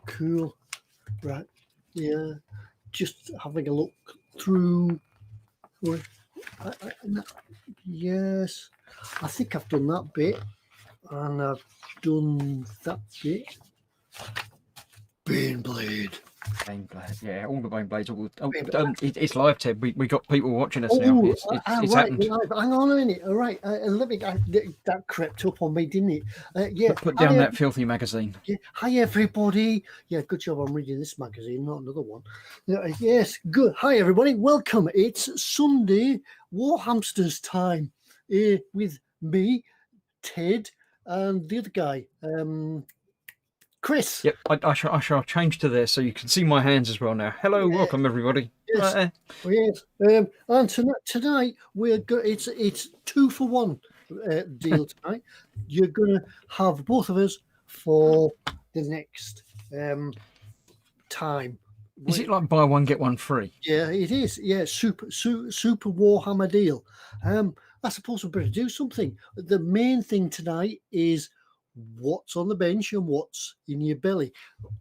Cool. Right. Yeah. Just having a look through. Yes. I think I've done that bit. And I've done that bit. Baneblade. Baneblade, yeah, all the Baneblades. It's live, Ted. We got people watching us now. It's right, happened. Live. Hang on a minute. All right, let me. That crept up on me, didn't it? Yeah. Put down that filthy magazine. Yeah. Hi, everybody. Yeah, good job. I'm reading this magazine, not another one. Yes, good. Hi, everybody. Welcome. It's Sunday, Warhamsters time. With me, Ted, and the other guy, Chris. Yep, I shall change to this so you can see my hands as well now. Hello, welcome everybody. Yes, yes. And tonight we're it's 2-for-1 deal tonight. You're gonna have both of us for the next time. Is it like buy one get one free? Yeah, it is. Yeah, super Warhammer deal. I suppose we better do something. The main thing tonight is what's on the bench and what's in your belly.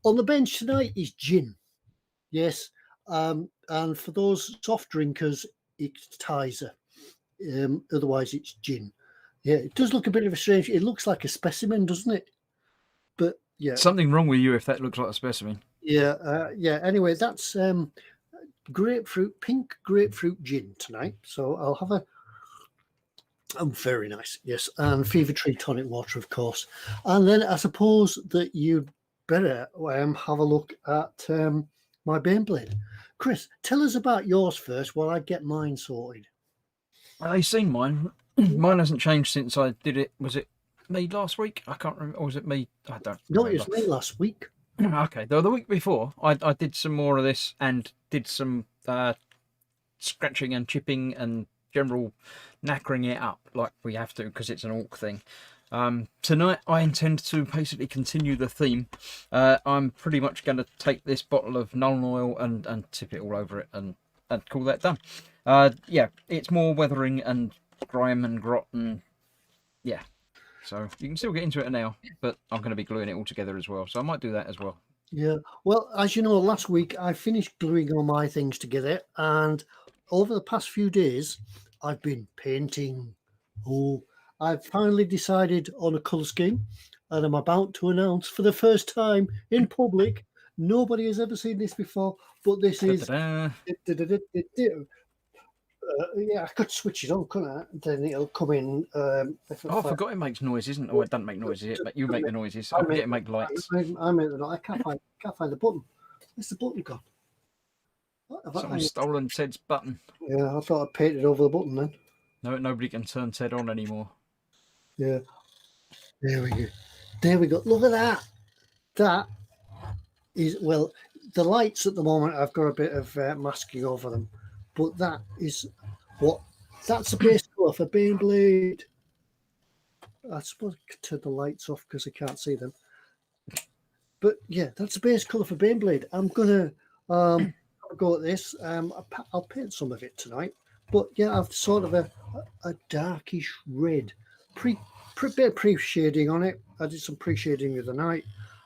On the bench tonight is gin. Yes. And for those soft drinkers, it's Tizer. Otherwise, it's gin. Yeah, it does look a bit of a strange. It looks like a specimen, doesn't it? But yeah, something wrong with you if that looks like a specimen. Yeah, yeah. Anyway, that's pink grapefruit gin tonight. So I'll have a. Very nice, yes, and Fever Tree tonic water, of course. And then I suppose that you'd better have a look at my Baneblade. Chris, tell us about yours first while I get mine sorted. Have you seen mine? Mine hasn't changed since I did it. Was it me last week? I can't remember. Or was it me? I don't know. No, it was me last week. Okay, the week before, I did some more of this and did some scratching and chipping and general knackering it up like we have to because it's an orc thing. Tonight I intend to basically continue the theme. I'm pretty much going to take this bottle of Nuln oil and tip it all over it and call that done. Yeah, it's more weathering and grime and grot and yeah. So you can still get into it now, but I'm going to be gluing it all together as well. So I might do that as well. Yeah. Well, as you know, last week I finished gluing all my things together, and over the past few days I've been painting. I've finally decided on a colour scheme, and I'm about to announce for the first time in public. Nobody has ever seen this before, but this is. Yeah, I could switch it on, couldn't I? Then it'll come in. I forgot it makes noises, isn't it? Oh, it doesn't make noises, but you make the noises. I forget it make lights. I make the noise. I can't find the button. Where's the button gone? Someone's stolen Ted's button. Yeah, I thought I painted over the button then. No, nobody can turn Ted on anymore. Yeah. There we go. There we go. Look at that. That is, well, the lights at the moment, I've got a bit of masking over them. But that is that's the base colour for Baneblade. I suppose I could turn the lights off because I can't see them. But yeah, that's the base colour for Baneblade. I'm going to go at this. I'll paint some of it tonight. But yeah, I've sort of a darkish red. Bit of pre-shading on it. I did some pre-shading the other night.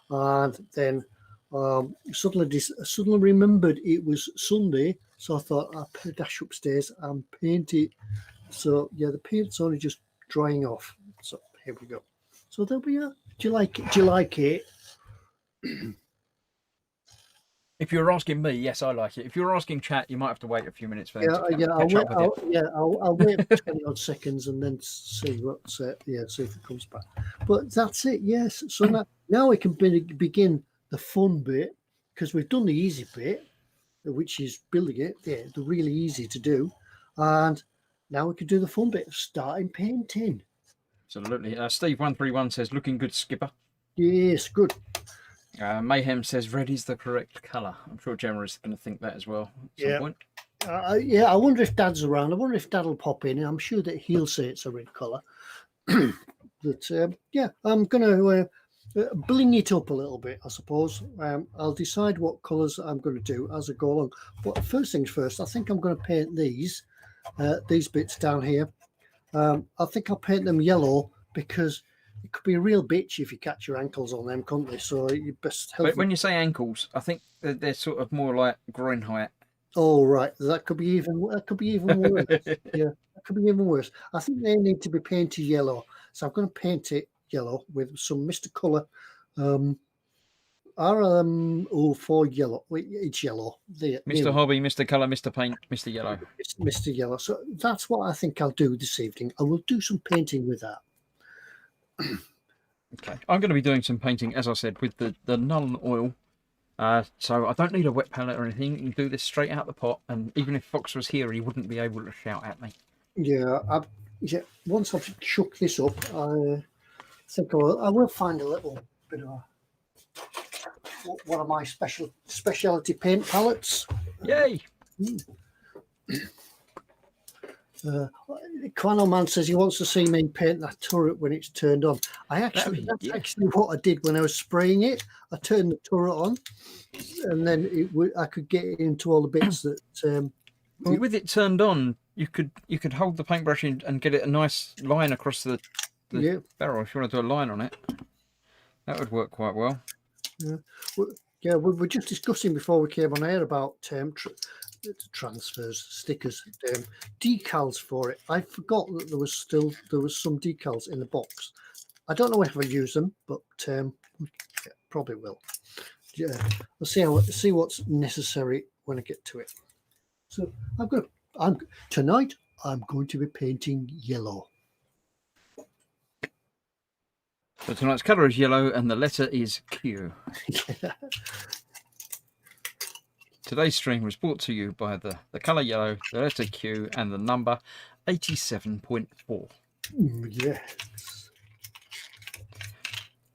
And then suddenly remembered it was Sunday. So I thought I'd dash upstairs and paint it. So yeah, the paint's only just drying off. So here we go. So there we are. Do you like it? Do you like it? If you're asking me, yes, I like it. If you're asking chat, you might have to wait a few minutes for them to catch up with it. I'll wait for 20 odd seconds and then see what's see if it comes back. But that's it. Yes. So now we can begin the fun bit because we've done the easy bit, which is building it. Yeah, the really easy to do, and now we can do the fun bit of starting painting. Absolutely. Steve131 says, "Looking good, Skipper." Yes, good. Mayhem says red is the correct colour. I'm sure Gemma is going to think that as well at some point. Yeah, I wonder if Dad's around. I wonder if Dad will pop in. I'm sure that he'll say it's a red colour. But yeah, I'm going to bling it up a little bit, I suppose. I'll decide what colours I'm going to do as I go along. But first things first, I think I'm going to paint these bits down here. I think I'll paint them yellow because it could be a real bitch if you catch your ankles on them, can't they? So you best help. But when you say ankles, I think they're sort of more like groin height. Oh right, that could be even worse. Yeah, that could be even worse. I think they need to be painted yellow. So I'm going to paint it yellow with some Mr. Colour. For yellow. It's yellow. There Mr. we Hobby, Mr. Colour, Mr. Paint, Mr. Yellow. Mr. Yellow. So that's what I think I'll do this evening. I will do some painting with that. Okay. I'm going to be doing some painting, as I said, with the Nuln oil. So I don't need a wet palette or anything. You can do this straight out the pot, and even if Fox was here, he wouldn't be able to shout at me. Yeah, once I've chucked this up, I think I will find a little bit of one of my specialty paint palettes. Yay! Quano Man says he wants to see me paint that turret when it's turned on. That's actually what I did when I was spraying it. I turned the turret on, and then I could get into all the bits that. Well, with it turned on, you could hold the paintbrush in and get it a nice line across the barrel. If you want to do a line on it, that would work quite well. Yeah, we were just discussing before we came on air about transfers, stickers, decals for it. I forgot that there was some decals in the box. I don't know if I use them, but probably will. Yeah, we'll see what's necessary when I get to it. So tonight I'm going to be painting yellow. So tonight's colour is yellow and the letter is Q. Today's stream was brought to you by the colour yellow, the letter Q, and the number 87.4. Yes.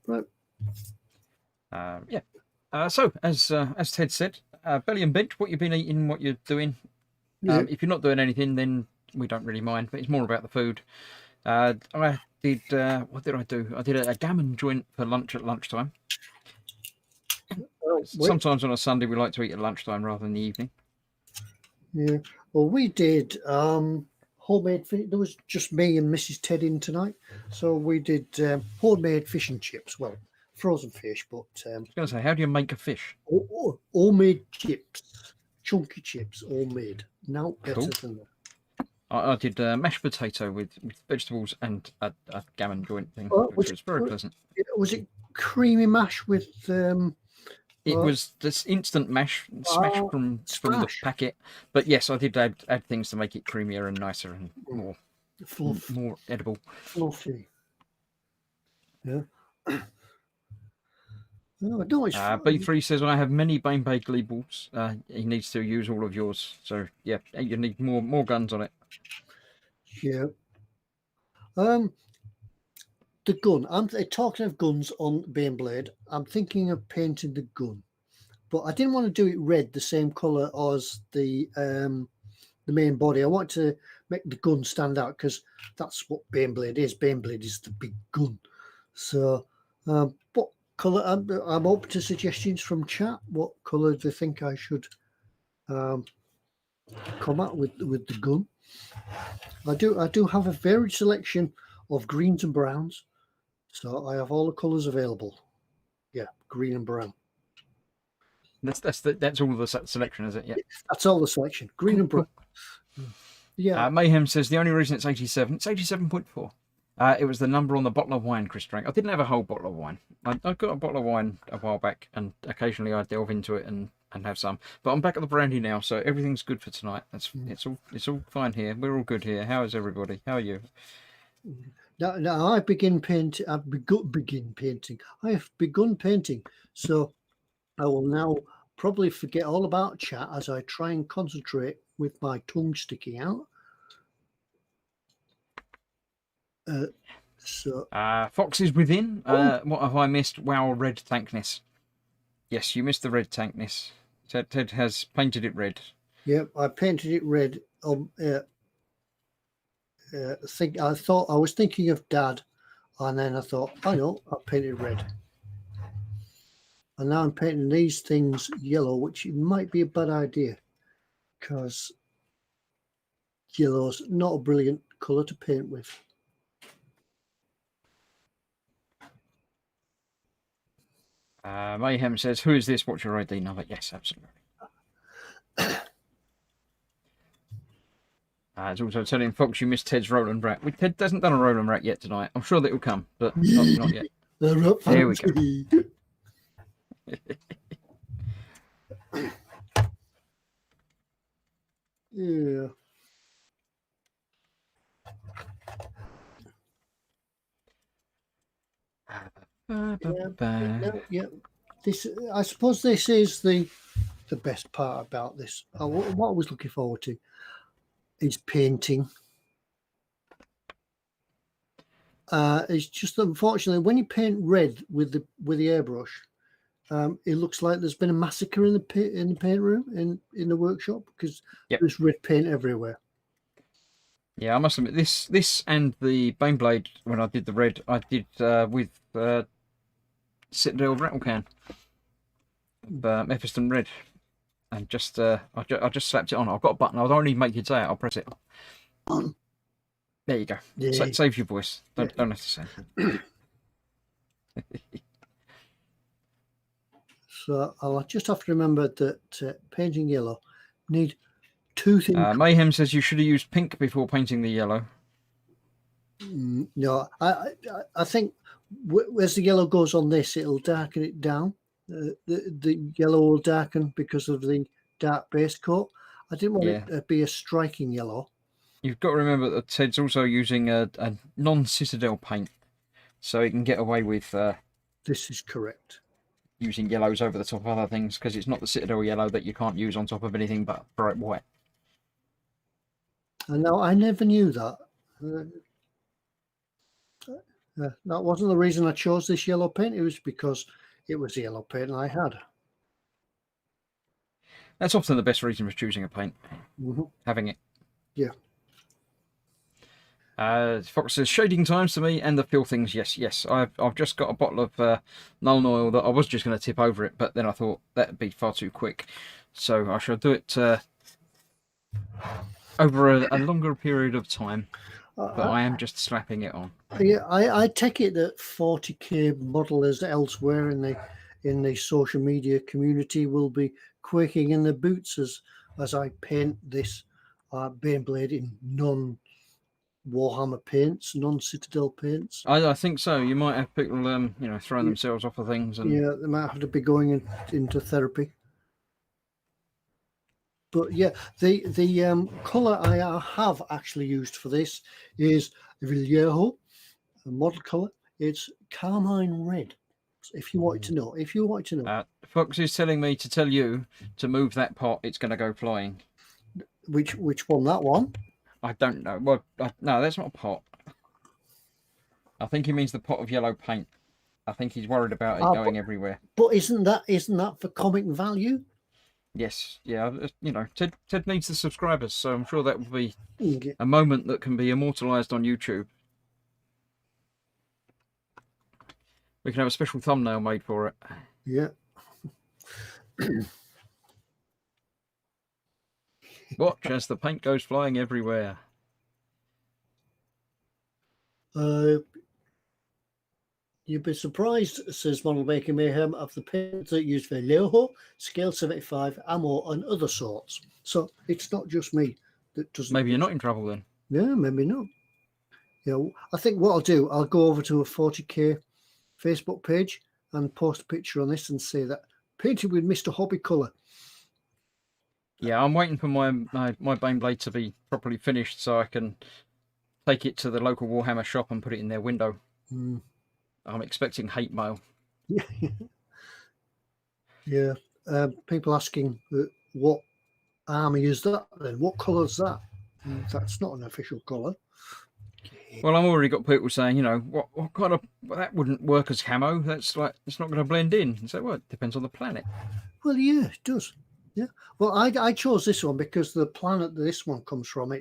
Right. So as Ted said, belly and bench, what you've been eating, what you're doing. If you're not doing anything, then we don't really mind. But it's more about the food. I did. What did I do? I did a gammon joint for lunch at lunchtime. Sometimes on a Sunday we like to eat at lunchtime rather than the evening. Yeah. Well, we did homemade. There was just me and Mrs. Ted in tonight, so we did homemade fish and chips. Well, frozen fish, but I was going to say, how do you make a fish? Homemade chips, chunky chips, homemade. No better than that. I did mashed potato with vegetables and a gammon joint thing, which was very pleasant. Was it creamy mash with? It was this instant mash, smash from the packet. But yes, I did add things to make it creamier and nicer and more edible. Fluffy. Yeah. B3 says, I have many Baneblade labels. He needs to use all of yours. So, yeah, you need more guns on it. Yeah. The gun. I'm talking of guns on Baneblade. I'm thinking of painting the gun. But I didn't want to do it red, the same colour as the main body. I want to make the gun stand out because that's what Baneblade is. Baneblade is the big gun. So, what colour? I'm open to suggestions from chat. What colour do you think I should come out with the gun? I do have a varied selection of greens and browns, so I have all the colours available. Yeah, green and brown. That's all the selection, is it? Yeah, that's all the selection. Green and brown. Yeah. Mayhem says the only reason it's 87. It's 87.4. It was the number on the bottle of wine Chris drank. I didn't have a whole bottle of wine. I got a bottle of wine a while back, and occasionally I delve into it and have some. But I'm back at the brandy now, so everything's good for tonight. It's all fine here. We're all good here. How is everybody? How are you? Now I begin painting. I have begun painting, so I will now probably forget all about chat as I try and concentrate with my tongue sticking out. Fox is within. What have I missed? Wow, red tankness. Yes, you missed the red tankness. Ted has painted it red. Yep, I painted it red. I was thinking of Dad, and then I thought, I know, I painted red. And now I'm painting these things yellow, which might be a bad idea because yellow's not a brilliant colour to paint with. Mayhem says, "Who is this? What's your ID number?" Yes, absolutely. It's also telling Fox you missed Ted's Roland Rat. Ted hasn't done a Roland Rat yet tonight. I'm sure that will come, but not yet. There we go. Yeah. Yeah. This, I suppose, this is the best part about this. What I was looking forward to is painting. It's just unfortunately when you paint red with the airbrush, it looks like there's been a massacre in the paint room in the workshop because there's red paint everywhere. Yeah, I must admit this and the Baneblade when I did the red, I did with Citadel rattle can, Mephiston red, and just I just slapped it on. I've got a button. I don't need to make you say it. I'll press it. There you go. Yeah. Save your voice. Don't have to say. So I'll just have to remember that painting yellow need two things. Mayhem says you should have used pink before painting the yellow. No, I think as the yellow goes on this, it'll darken it down. The yellow will darken because of the dark base coat. I didn't want it to be a striking yellow. You've got to remember that Ted's also using a non-Citadel paint, so he can get away with. This is correct. Using yellows over the top of other things because it's not the Citadel yellow that you can't use on top of anything but bright white. And now I never knew that. That wasn't the reason I chose this yellow paint. It was because it was the yellow paint I had. That's often the best reason for choosing a paint. Having it. Yeah. Fox says shading times to me and the fill things. Yes. I've just got a bottle of Nuln oil that I was just going to tip over it, but then I thought that'd be far too quick, so I shall do it over a longer period of time. But I am just slapping it on. Yeah, I take it that 40k modelers elsewhere in the social media community will be quaking in their boots as I paint this Baneblade in non-Warhammer paints, non-Citadel paints. I think so. You might have people, throwing themselves off of things. And... yeah, they might have to be going into therapy. But yeah, the colour I have actually used for this is Vallejo, a model colour. It's carmine red. If you want to know, Fox is telling me to tell you to move that pot. It's going to go flying. Which one? That one? I don't know. Well, no, that's not a pot. I think he means the pot of yellow paint. I think he's worried about it going everywhere. But isn't that for comic value? Yes, yeah, Ted needs the subscribers, so I'm sure that will be a moment that can be immortalised on YouTube. We can have a special thumbnail made for it. Yeah. Watch as the paint goes flying everywhere. You'd be surprised, says Model Maker Mayhem, of the paints that use Vallejo, Scale 75, ammo, and other sorts. So it's not just me that doesn't. Maybe you're not in trouble then. Yeah, maybe not. Yeah, I think what I'll do, I'll go over to a 40k Facebook page and post a picture on this and say that painted with Mr. Hobby Colour. Yeah, I'm waiting for my Baneblade to be properly finished so I can take it to the local Warhammer shop and put it in their window. I'm expecting hate mail. Yeah. People asking what army is that then? What colour is that? That's not an official colour. Well, I've already got people saying, what kind of, that wouldn't work as camo. That's like, it's not going to blend in. So, well, it depends on the planet. Well, yeah, it does. Yeah. Well, I chose this one because the planet that this one comes from,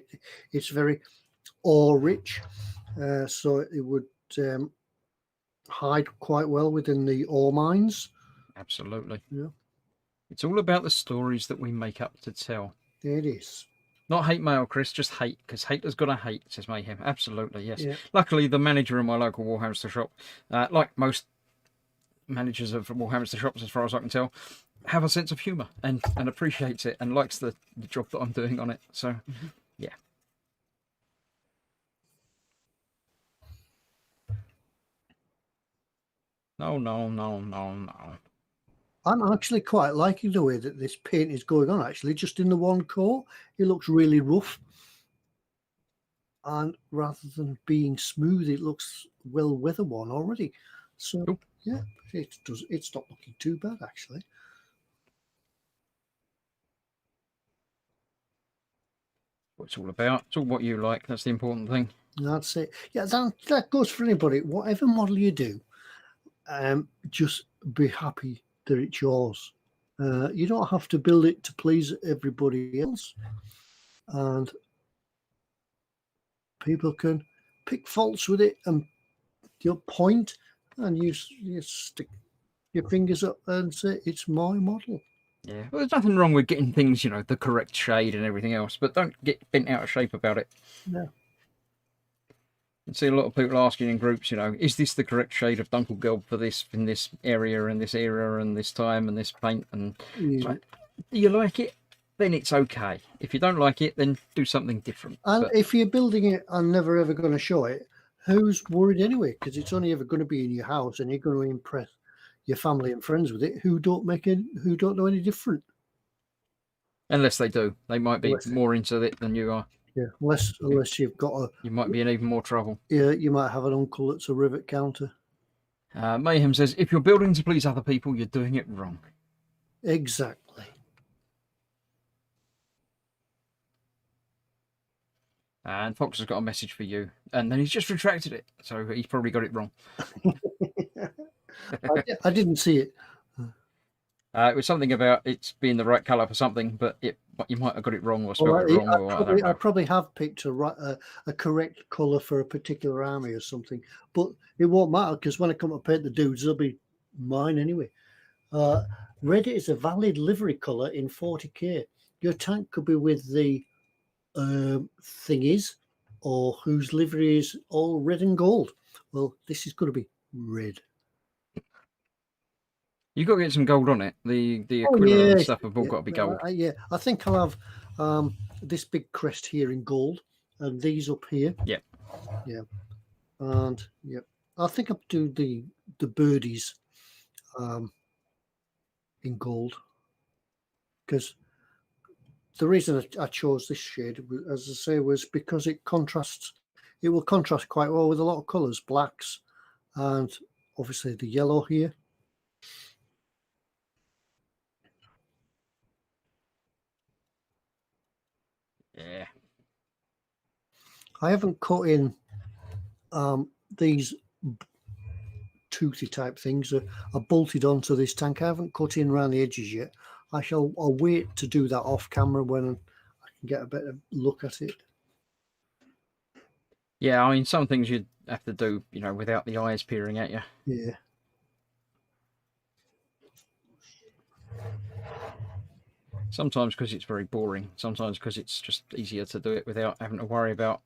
it's very ore rich. So it would hide quite well within the ore mines. Absolutely. Yeah. It's all about the stories that we make up to tell. It is. Not hate mail, Chris, just hate, because hate has got to hate, says Mayhem. Absolutely, yes. Yeah. Luckily, the manager in my local Warhamster shop, like most managers of Warhamster shops, as far as I can tell, have a sense of humour and appreciates it and likes the job that I'm doing on it. So, yeah. No. I'm actually quite liking the way that this paint is going on, actually, just in the one coat. It looks really rough. And rather than being smooth, it looks well weatherworn already. So, Cool. yeah, it's not looking too bad, actually. What it's all about. It's all what you like. That's the important thing. That's it. Yeah, that goes for anybody. Whatever model you do, just be happy that it's yours. You don't have to build it to please everybody else, and people can pick faults with it and your point, and you stick your fingers up and say it's my model. Yeah. Well, there's nothing wrong with getting things, the correct shade and everything else, but don't get bent out of shape about it. Yeah. I see a lot of people asking in groups, is this the correct shade of Dunkelgelb for this in this area and this era and this time and this paint? And it's like, do you like it? Then it's okay. If you don't like it, then do something different. And But if you're building it and never ever going to show it, who's worried anyway? Because it's only ever going to be in your house, and you're going to impress your family and friends with it who don't know any different. unless they do, they might be more into it than you are. Yeah, unless you've got you might be in even more trouble. Yeah, you might have an uncle that's a rivet counter. Mayhem says, if you're building to please other people, you're doing it wrong. Exactly. And Fox has got a message for you, and then he's just retracted it, so he's probably got it wrong. I didn't see it. It was something about it being the right colour for something, but you might have got it wrong or spelled it wrong. I probably have picked a correct colour for a particular army or something, but it won't matter because when I come to paint the dudes, they'll be mine anyway. Red is a valid livery colour in 40k. Your tank could be with the thingies or whose livery is all red and gold. Well, this is going to be red. You've got to get some gold on it. The Aquila and stuff have all got to be gold. Yeah, I think I'll have this big crest here in gold and these up here. Yeah. Yeah. And yeah, I think I'll do the birdies in gold, because the reason I chose this shade, as I say, was because it will contrast quite well with a lot of colours, blacks and obviously the yellow here. Yeah. I haven't cut in these toothy type things are bolted onto this tank. I haven't cut in around the edges yet. I'll wait to do that off camera when I can get a better look at it. Yeah, I mean, some things you'd have to do, without the eyes peering at you. Yeah. Sometimes because it's very boring. Sometimes because it's just easier to do it without having to worry about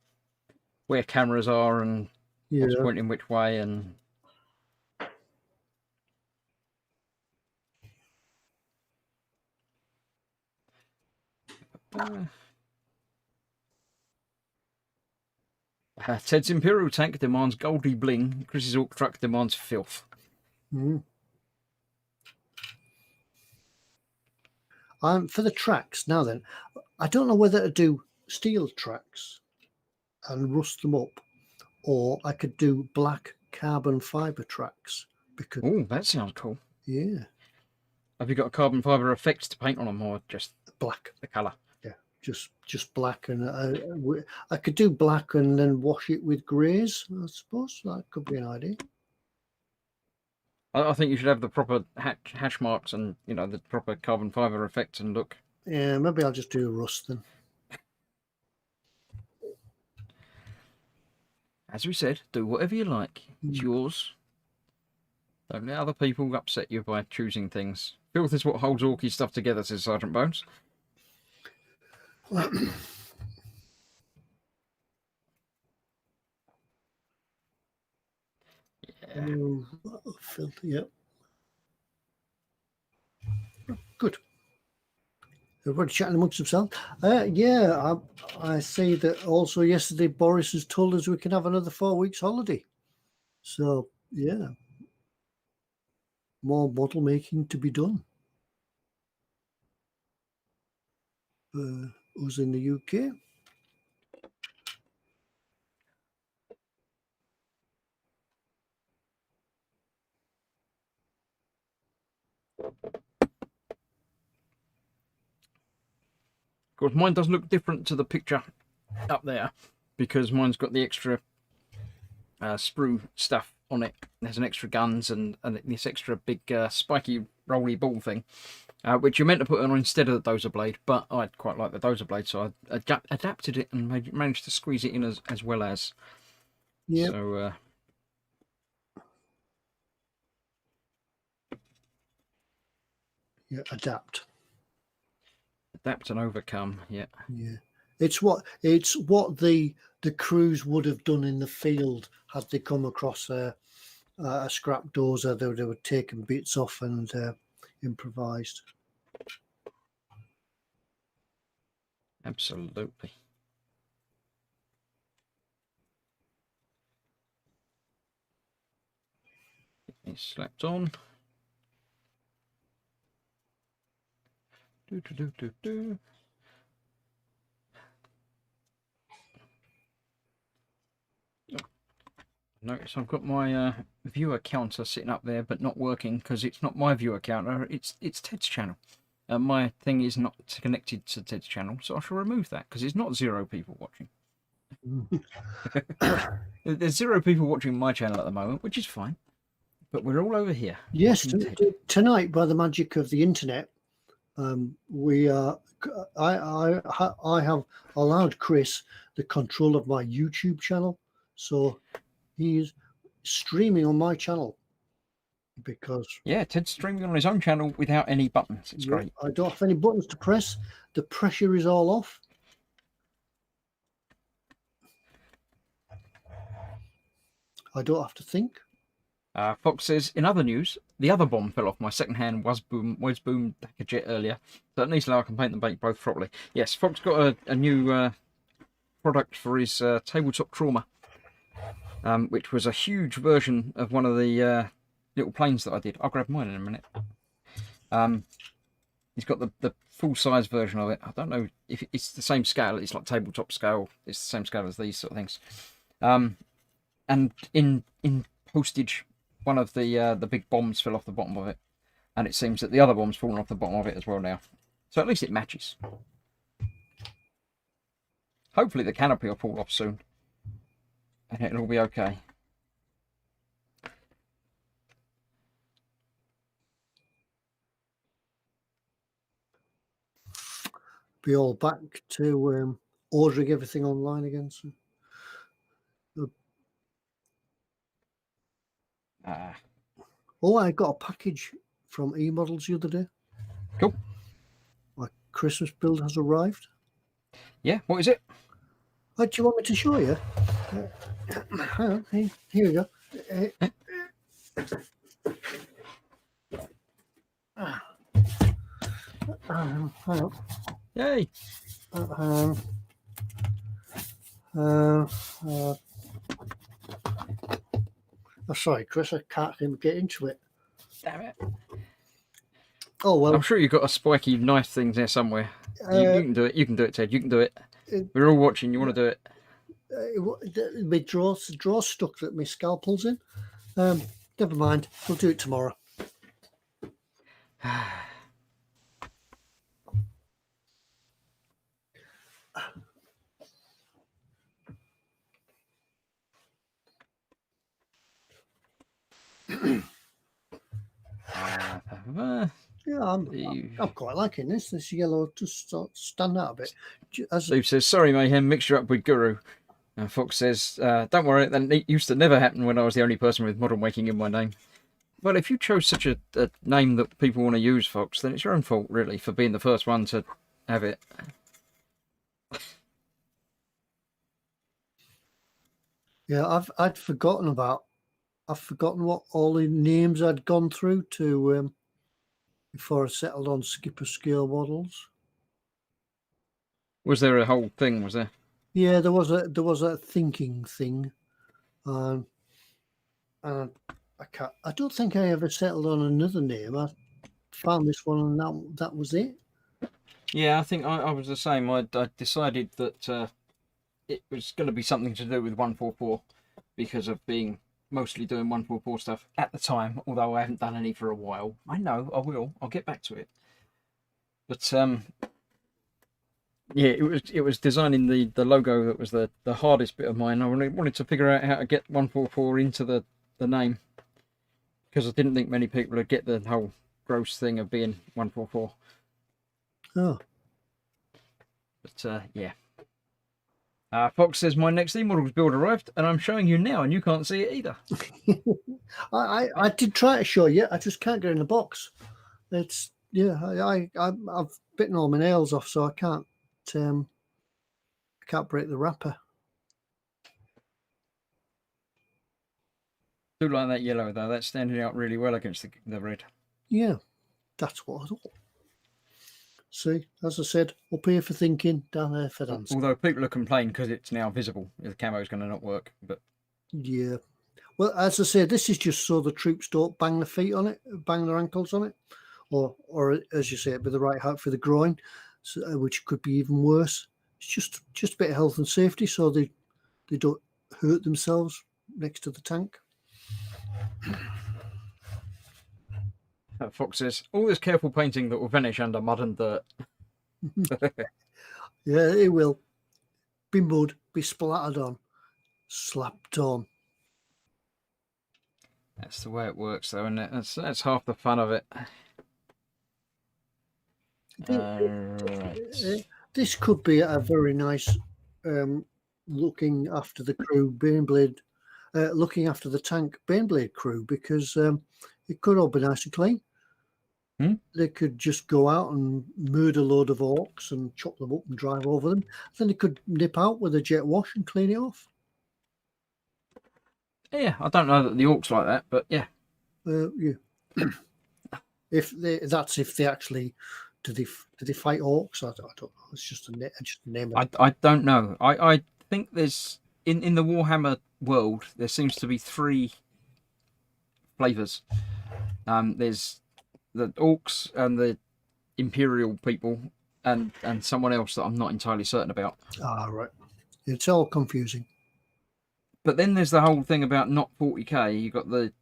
where cameras are and what's pointing which way. And Ted's Imperial tank demands goldy bling. Chris's Orc truck demands filth. For the tracks, now then, I don't know whether to do steel tracks and rust them up, or I could do black carbon fibre tracks. Because that sounds cool. Yeah. Have you got a carbon fibre effect to paint on them, or just black? The colour. Yeah, just black, and I could do black and then wash it with greys. I suppose that could be an idea. I think you should have the proper hash marks and the proper carbon fibre effect and look. Yeah, maybe I'll just do rust then. As we said, do whatever you like. It's yours. Don't let other people upset you by choosing things. Filth is what holds Orky stuff together, says Sergeant Bones. Yeah. Filth, yep. Good. Everybody chatting amongst themselves. I see that also yesterday Boris has told us we can have another 4 weeks holiday. So, yeah, more model making to be done. Who's in the UK? Of course, mine does look different to the picture up there because mine's got the extra sprue stuff on it. There's an extra guns and this extra big spiky rolly ball thing, which you're meant to put on instead of the dozer blade, but I quite like the dozer blade, so I adapted it and managed to squeeze it in as well as. Yeah. So Yeah, adapt and overcome. Yeah. It's what the crews would have done in the field had they come across a scrap dozer. They were taking bits off and improvised. Absolutely. It's slapped on. Notice I've got my viewer counter sitting up there, but not working because it's not my viewer counter. It's Ted's channel. My thing is not connected to Ted's channel, so I shall remove that because it's not 0 people watching. There's 0 people watching my channel at the moment, which is fine. But we're all over here. Yes, tonight, by the magic of the internet, we are. I have allowed Chris the control of my YouTube channel, so he's streaming on my channel. Because Ted's streaming on his own channel without any buttons. It's great. I don't have any buttons to press. The pressure is all off. I don't have to think. Fox says, in other news, the other bomb fell off my second-hand Wesboom Dakar jet earlier, so at least now I can paint them both properly. Yes, Fox got a new product for his tabletop trauma, which was a huge version of one of the little planes that I did. I'll grab mine in a minute. He's got the full-size version of it. I don't know if it's the same scale. It's like tabletop scale. It's the same scale as these sort of things. And in postage, one of the big bombs fell off the bottom of it, and it seems that the other bomb's fallen off the bottom of it as well now. So at least it matches. Hopefully the canopy will fall off soon, and it'll all be okay. Be all back to ordering everything online again soon. Oh, I got a package from eModels the other day. Cool. My Christmas build has arrived. Yeah, what is it? Do you want me to show you? Hang on, here we go. Hang on. Yay! Oh, sorry, Chris, I can't even get into it. Damn it. Oh, well. I'm sure you've got a spiky knife thing there somewhere. You can do it. You can do it, Ted. You can do it. We're all watching. You want to do it? My draw stuck that my scalpel's in. Never mind. We'll do it tomorrow. Yeah, I'm quite liking this. This yellow just stand out a bit. Steve says, "Sorry, Mayhem, mixed you up with Guru." And Fox says, "Don't worry, that used to never happen when I was the only person with model making in my name." Well, if you chose such a name that people want to use, Fox, then it's your own fault, really, for being the first one to have it. Yeah, I'd forgotten what all the names I'd gone through to before I settled on skipper scale models. Was there a whole thing? Was there? Yeah, there was a thinking thing, and I don't think I ever settled on another name. I found this one, and that was it. Yeah, I think I was the same. I decided that it was going to be something to do with 144 because of being mostly doing 144 stuff at the time. Although I haven't done any for a while. I know I will. I'll get back to it. But yeah, it was designing the logo that was the hardest bit of mine. I wanted to figure out how to get 144 into the name because I didn't think many people would get the whole gross thing of being 144. Oh, But yeah. Fox says my next e-models build arrived, and I'm showing you now, and you can't see it either. I did try to show you. I just can't get in the box. It's I've bitten all my nails off, so I can't break the wrapper. Do like that yellow though. That's standing out really well against the red. Yeah, that's what I thought. See, as I said, up here for thinking, down there for dancing. Although people are complaining because it's now visible, the camo is going to not work. But yeah, well, as I said, this is just so the troops don't bang their feet on it, bang their ankles on it, or as you say, it with the right height for the groin, so, which could be even worse. It's just a bit of health and safety, so they don't hurt themselves next to the tank. Fox says all this careful painting that will vanish under mud and dirt. Yeah, it will be mud, be splattered on, slapped on. That's the way it works, though, isn't it? That's half the fun of it. Right. This could be a very nice looking after the crew Baneblade, looking after the tank Baneblade crew, because it could all be nice and clean. They could just go out and murder a load of orcs and chop them up and drive over them. Then they could nip out with a jet wash and clean it off. Yeah, I don't know that the orcs like that, but yeah. Yeah. If they actually do they fight orcs? I don't know. It's just a name. I don't know. I think there's in the Warhammer world there seems to be 3 flavors. There's the orcs and the imperial people and someone else that I'm not entirely certain about. Ah, right. It's all confusing. But then there's the whole thing about not 40k. You got the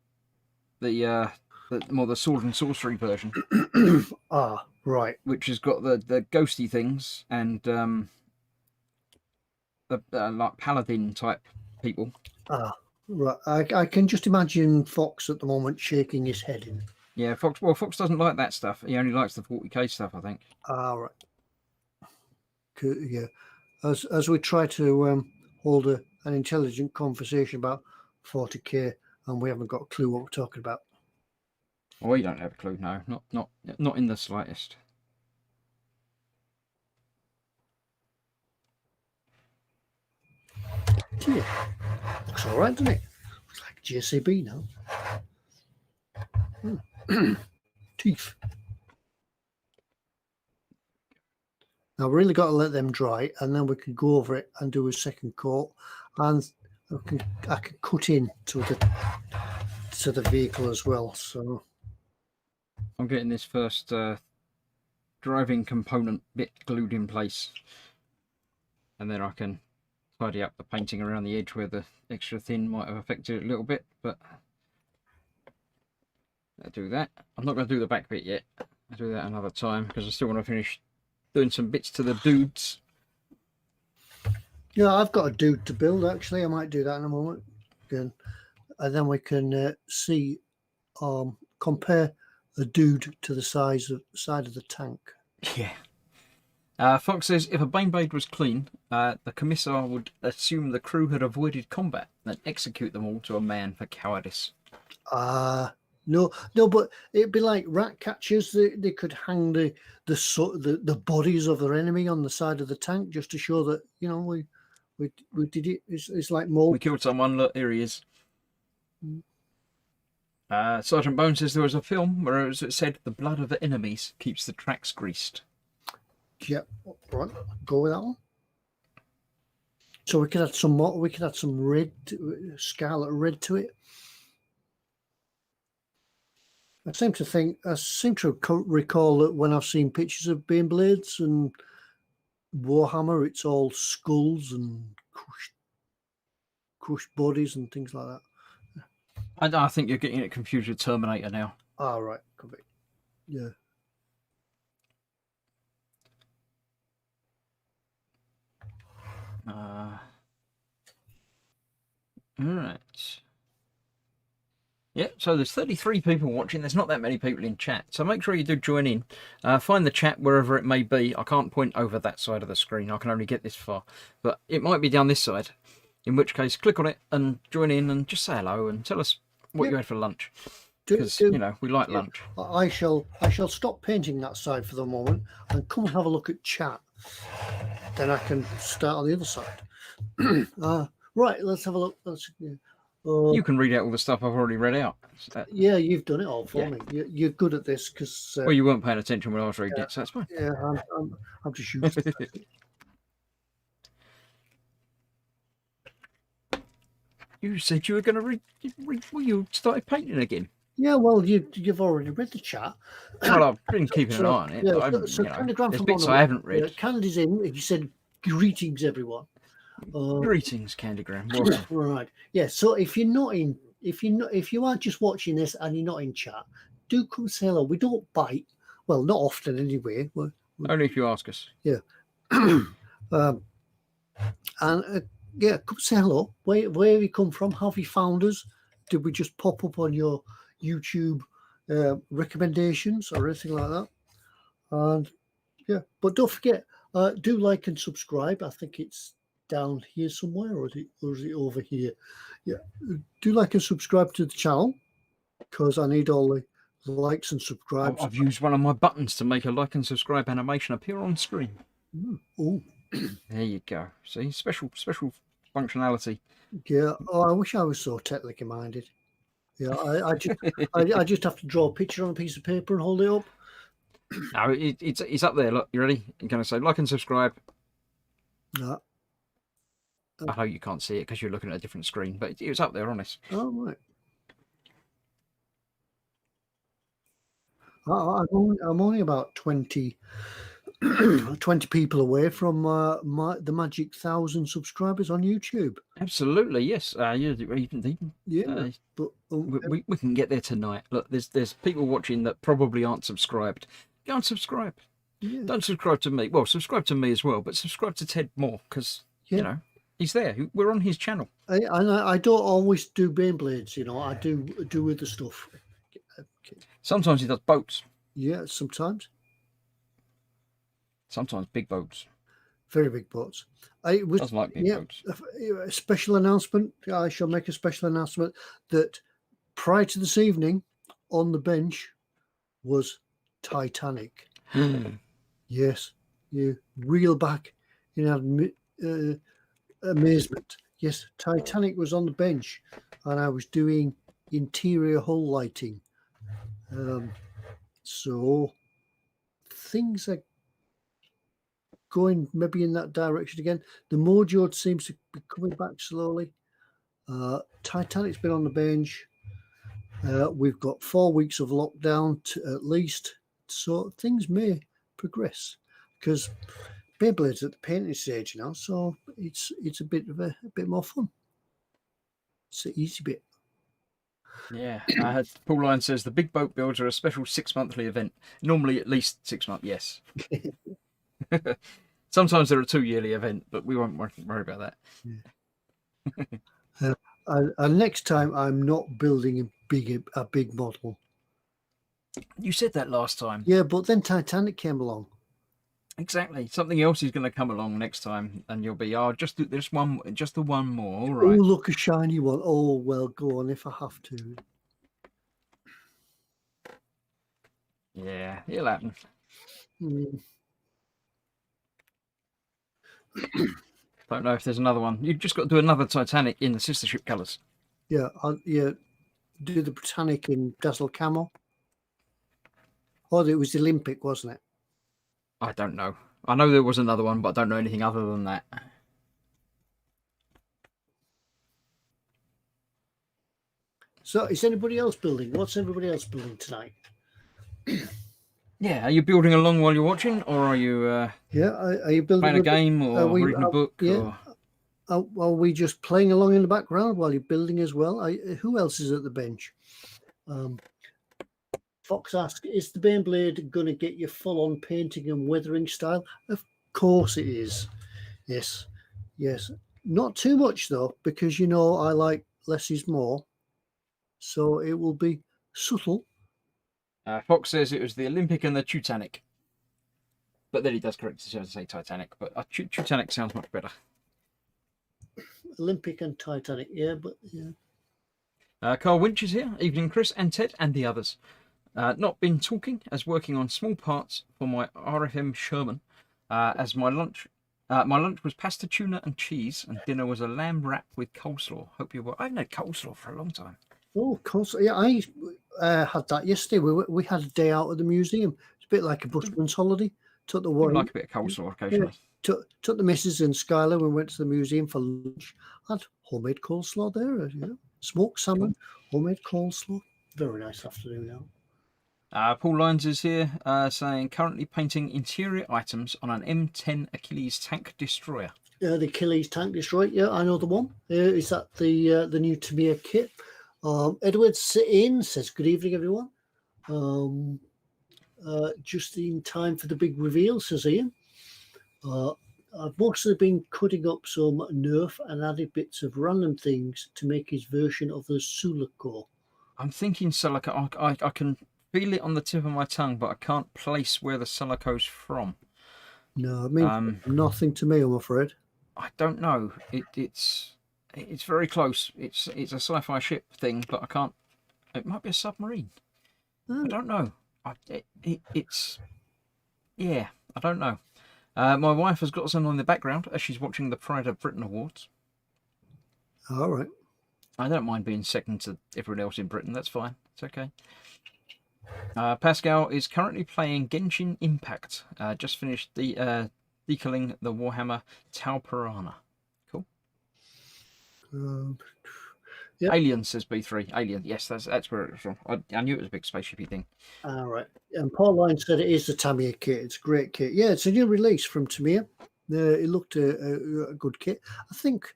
more the sword and sorcery version. Ah, right. Which has got the ghosty things and the like paladin type people. Ah, right. I can just imagine Fox at the moment shaking his head in. Yeah, Fox. Well, Fox doesn't like that stuff. He only likes the 40k stuff, I think. Ah, right. Yeah. As we try to hold an intelligent conversation about 40k, and we haven't got a clue what we're talking about. Well, we don't have a clue. No, not in the slightest. Yeah. Looks all right, doesn't it? Looks like JCB now. Teeth. Now, we really got to let them dry, and then we can go over it and do a second coat, and I can cut in to the vehicle as well. So I'm getting this first driving component bit glued in place, and then I can tidy up the painting around the edge where the extra thin might have affected it a little bit. But I'll do that. I'm not going to do the back bit yet. I'll do that another time because I still want to finish doing some bits to the dudes. Yeah, I've got a dude to build, actually. I might do that in a moment. And then we can see, compare the dude to the side of the tank. Yeah. Fox says, if a Baneblade was clean, the commissar would assume the crew had avoided combat and execute them all to a man for cowardice. No, but it'd be like rat catchers. They could hang the bodies of their enemy on the side of the tank just to show that, you know, we did it. It's like mold. We killed someone. Look, here he is. Sergeant Bone says there was a film where it said the blood of the enemies keeps the tracks greased. Yep, right. Go with that one. So we could add some more. We could add some red, scarlet red to it. I seem to recall that when I've seen pictures of Baneblades and Warhammer, it's all skulls and crushed bodies and things like that. I think you're getting it confused with Terminator now. Ah, right, could be. Yeah. All right. Yeah, so there's 33 people watching. There's not that many people in chat. So make sure you do join in. Find the chat wherever it may be. I can't point over that side of the screen. I can only get this far. But it might be down this side. In which case, click on it and join in and just say hello and tell us what you had for lunch. Because, you know, we like lunch. I shall stop painting that side for the moment and come and have a look at chat. Then I can start on the other side. Right, let's have a look. You can read out all the stuff I've already read out. Yeah, you've done it all for me. You're good at this because. Well, you weren't paying attention when I was reading it, so that's fine. Yeah, I'm just used to it. You said you were going to read. Well, you started painting again. Yeah, well, you've already read the chat. Well, I've been keeping an eye on it. Yeah, but so Candygram there's from bits I haven't read. Candy's in. He said, "Greetings, everyone." Greetings, Candygram. Right. Yeah. So if you're not in, if you are just watching this and you're not in chat, do come say hello. We don't bite. Well, not often anyway. Only if you ask us. Yeah. Yeah, come say hello. Where have you come from? How have you found us? Did we just pop up on your YouTube recommendations or anything like that? And yeah, but don't forget, do like and subscribe. I think it's down here somewhere, or is it over here? Yeah, do like and subscribe to the channel because I need all the likes and subscribes. I've used one of my buttons to make a like and subscribe animation appear on screen. Oh, there you go. See, special functionality. Yeah. Oh, I wish I was so technically minded. Yeah, I just have to draw a picture on a piece of paper and hold it up. No, it's up there. Look, you ready? You're going to say like and subscribe. No. I know you can't see it because you're looking at a different screen, but it was up there, honest. Oh, right. I'm only about 20 people away from the magic 1,000 subscribers on YouTube. Absolutely, yes. But we can get there tonight. Look, there's people watching that probably aren't subscribed. Go and subscribe. Yeah. Don't subscribe to me. Well, subscribe to me as well, but subscribe to Ted more because you know he's there. We're on his channel. I don't always do Baneblades. You know, I do other stuff. Sometimes he does boats. Yeah, sometimes. Sometimes big boats. Very big boats. Doesn't like big boats. A special announcement. I shall make a special announcement that prior to this evening, on the bench was Titanic. Yes, you reel back in amazement. Yes, Titanic was on the bench, and I was doing interior hull lighting. So things are going maybe in that direction again. The mojo seems to be coming back slowly. Titanic's been on the bench. We've got 4 weeks of lockdown at least, so things may progress because Beyblade's at the painting stage now, so it's a bit more fun. It's the easy bit. Yeah, Paul Lyon says the big boat builds are a special 6-monthly event. Normally at least 6 months. Yes. Sometimes they're a 2-yearly event, but we won't worry about that. Yeah. And next time, I'm not building a big model. You said that last time. Yeah, but then Titanic came along. Exactly. Something else is going to come along next time, and you'll be, just do this one, just the one more. All right. Oh, look, a shiny one. Oh, well, go on if I have to. Yeah, it'll happen. Don't know if there's another one. You've just got to do another Titanic in the sister ship colours. Yeah, yeah. do the Britannic in Dazzle Camo? Oh, it was the Olympic, wasn't it? I don't know. I know there was another one, but I don't know anything other than that. So, is anybody else building? What's everybody else building tonight? Yeah, are you building along while you're watching, or are you Yeah, are you building playing a game, or reading a book? Yeah. Or... Are we just playing along in the background while you're building as well? Who else is at the bench? Fox asks, is the Baneblade going to get you full-on painting and weathering style? Of course it is. Yes. Not too much, though, because, you know, I like less is more. So it will be subtle. Fox says it was the Olympic and the Titanic. But then he does correct to say Titanic. But Titanic sounds much better. Olympic and Titanic, yeah, but yeah. Carl Winch is here. Evening, Chris and Ted and the others. Not been talking as working on small parts for my RFM Sherman. As my lunch was pasta, tuna and cheese, and dinner was a lamb wrap with coleslaw. Hope you well. I haven't had coleslaw for a long time. Oh, coleslaw. Yeah, I had that yesterday. We had a day out at the museum. It's a bit like a busman's holiday. Took the one. Like a bit of coleslaw occasionally. Yeah, took the missus and Skylar. We went to the museum for lunch. Had homemade coleslaw there. Smoked salmon, homemade coleslaw. Very nice afternoon now. Paul Lyons is here saying currently painting interior items on an M10 Achilles tank destroyer. The Achilles tank destroyer. Yeah, I know the one. Is that the new Tamiya kit? Edward Sit-in says, good evening, everyone. Just in time for the big reveal, says Ian. I've mostly been cutting up some Nerf and added bits of random things to make his version of the Sulaco. I'm thinking Sulaco. I can feel it on the tip of my tongue, but I can't place where the Sulaco's from. No, it means nothing to me, I'm afraid. I don't know. It's very close. It's a sci-fi ship thing, but I can't. It might be a submarine. I don't know. It's yeah. I don't know. My wife has got something in the background as she's watching the Pride of Britain Awards. All right. I don't mind being second to everyone else in Britain. That's fine. It's okay. Pascal is currently playing Genshin Impact. Just finished decaling the Warhammer Tau Piranha. Cool. Yep. Alien, says B3. Alien. Yes, that's where it was from. I knew it was a big spaceshipy thing. All right. And Paul Line said it is the Tamiya kit. It's a great kit. Yeah, it's a new release from Tamiya. It looked a good kit. I think,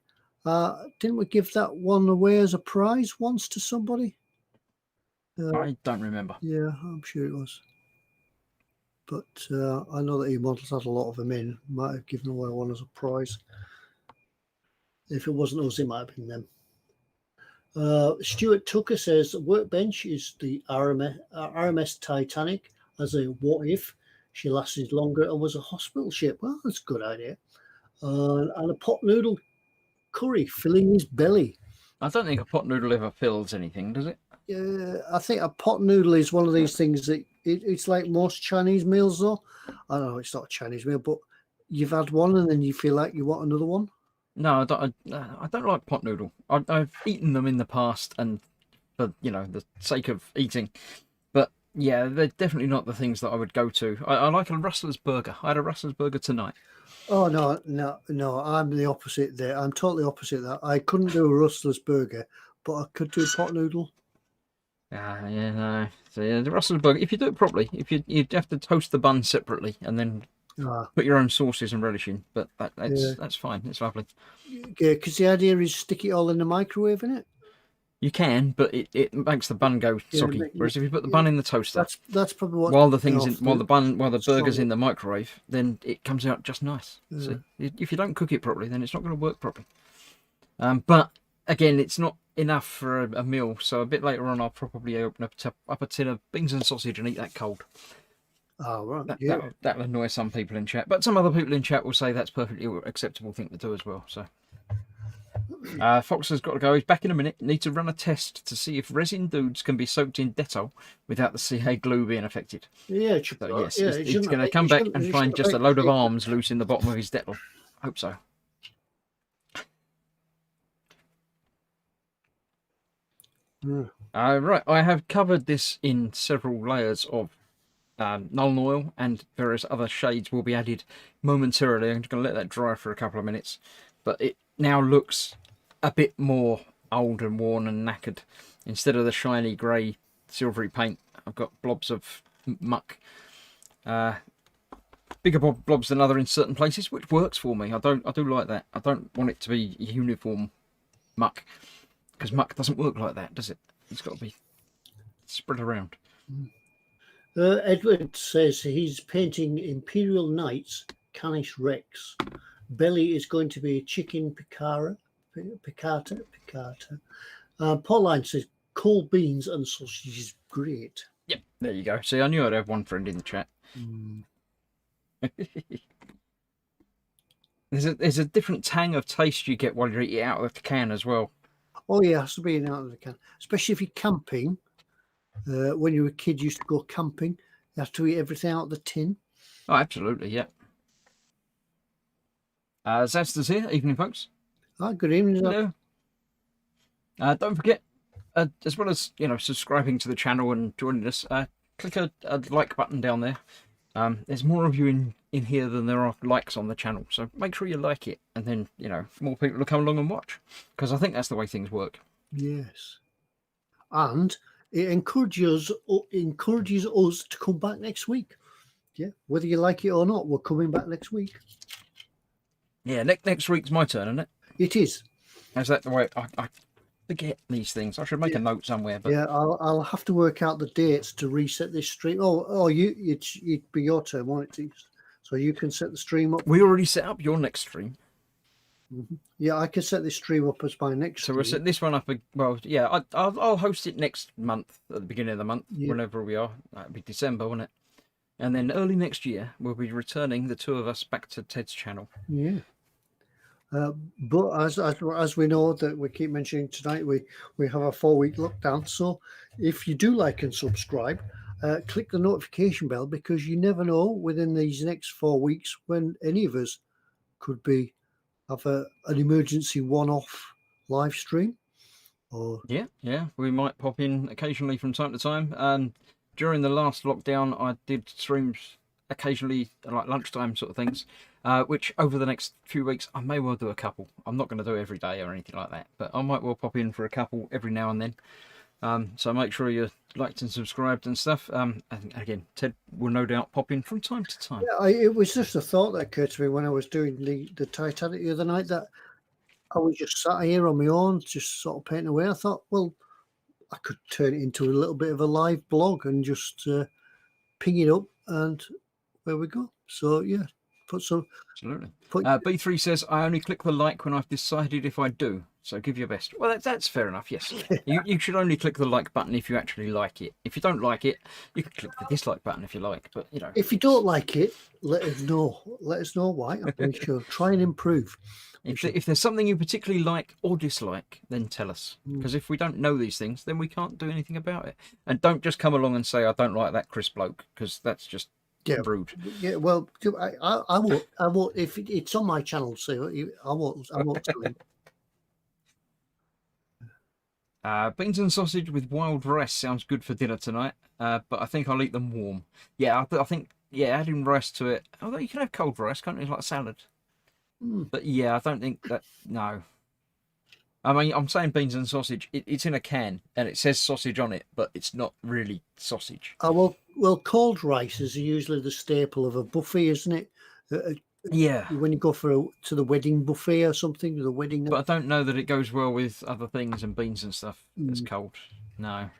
didn't we give that one away as a prize once to somebody? I don't remember. Yeah, I'm sure it was. But I know that E-Models had a lot of them in. Might have given away one as a prize. If it wasn't us, it might have been them. Stuart Tucker says Workbench is the RMS Titanic as a what if she lasted longer and was a hospital ship. Well, that's a good idea. And a pot noodle curry filling his belly. I don't think a pot noodle ever fills anything, does it? Yeah, I think a pot noodle is one of these things that it's like most Chinese meals, though. I know it's not a Chinese meal, but you've had one and then you feel like you want another one. No, I don't like pot noodle. I've eaten them in the past, and for the sake of eating. But yeah, they're definitely not the things that I would go to. I like a Rustler's burger. I had a Rustler's burger tonight. Oh no! I'm the opposite there. I'm totally opposite that. I couldn't do a Rustler's burger, but I could do pot noodle. Yeah, no. So yeah, the Rustler's burger. If you do it properly, you'd have to toast the bun separately and then put your own sauces and relish in. But that's fine. It's lovely. Yeah, because the idea is stick it all in the microwave, innit? You can, but it makes the bun go soggy. Whereas if you put the bun in the toaster, that's probably what. While the burger's in the microwave, then it comes out just nice. Yeah. So if you don't cook it properly, then it's not going to work properly. But again, it's not enough for a meal. So a bit later on, I'll probably open up a tin of beans and sausage and eat that cold. Oh, right. That'll annoy some people in chat, but some other people in chat will say that's perfectly acceptable thing to do as well. So. Fox has got to go. He's back in a minute. Need to run a test to see if resin dudes can be soaked in Dettol without the CA glue being affected. Yeah, so, yes, he's going to come back and find just a load of arms loose in the bottom of his Dettol. Hope so. Mm. Right, I have covered this in several layers of Nuln Oil, and various other shades will be added momentarily. I'm just going to let that dry for a couple of minutes, but it now looks a bit more old and worn and knackered. Instead of the shiny grey silvery paint, I've got blobs of muck, bigger blobs than other in certain places, which works for me. I do like that. I don't want it to be uniform muck, because muck doesn't work like that, does it? It's got to be spread around. Edward says he's painting Imperial Knights Canis Rex. Belly is going to be chicken piccata. Pauline says cold beans and sausage is great. Yep, there you go. See, I knew I'd have one friend in the chat. There's a different tang of taste you get while you eat it out of the can as well. Oh yeah, it has to be out of the can, especially if you're camping. When you were a kid, you used to go camping. You have to eat everything out of the tin. Oh, absolutely, yeah. Zasta's here. Evening, folks. Ah, good evening. Hello. Don't forget, as well as subscribing to the channel and joining us, click a like button down there. There's more of you in here than there are likes on the channel, so make sure you like it, and then more people will come along and watch, because I think that's the way things work. Yes, and it encourages us to come back next week. Yeah, whether you like it or not, we're coming back next week. Yeah, next week's my turn, isn't it? It is. Is that the way? I forget these things. I should make a note somewhere. But yeah, I'll have to work out the dates to reset this stream. Oh, it'd be your turn, won't it? So you can set the stream up. We already set up your next stream. Yeah, I can set this stream up as my next. So we'll set this one up. Well, yeah, I'll host it next month at the beginning of the month, whenever we are. That'll be December, won't it? And then early next year, we'll be returning the two of us back to Ted's channel. Yeah. But as we know that we keep mentioning tonight, we have a 4-week lockdown. So if you do like and subscribe, click the notification bell, because you never know within these next 4 weeks when any of us could have an emergency one-off live stream. Or yeah, we might pop in occasionally from time to time. During the last lockdown, I did streams occasionally, like lunchtime sort of things, which over the next few weeks I may well do a couple. I'm not going to do it every day or anything like that, but I might well pop in for a couple every now and then. So make sure you're liked and subscribed and stuff. And again, Ted will no doubt pop in from time to time. Yeah, it was just a thought that occurred to me when I was doing the Titanic the other night, that I was just sat here on my own, just sort of painting away. I thought, well, I could turn it into a little bit of a live blog and just ping it up, and there we go. So yeah, put some. Absolutely. B3 says, I only click the like when I've decided if I do. So give your best. Well, that's fair enough. Yes, you should only click the like button if you actually like it. If you don't like it, you can click the dislike button if you like. But if you don't like it, let us know. Let us know why, and we shall try and improve. If there's something you particularly like or dislike, then tell us. Because if we don't know these things, then we can't do anything about it. And don't just come along and say, I don't like that Chris bloke, because that's just rude. Yeah, well, I won't. If it's on my channel, so I won't tell him. Beans and sausage with wild rice sounds good for dinner tonight, but I think I'll eat them warm. Yeah, I think adding rice to it. Although you can have cold rice, can't you? Like salad. But yeah, I don't think that. No. I mean, I'm saying beans and sausage. It's in a can and it says sausage on it, but it's not really sausage. Well, cold rice is usually the staple of a buffet, isn't it? Yeah. When you go to the wedding buffet or something, the wedding. But I don't know that it goes well with other things and beans and stuff. It's cold. No.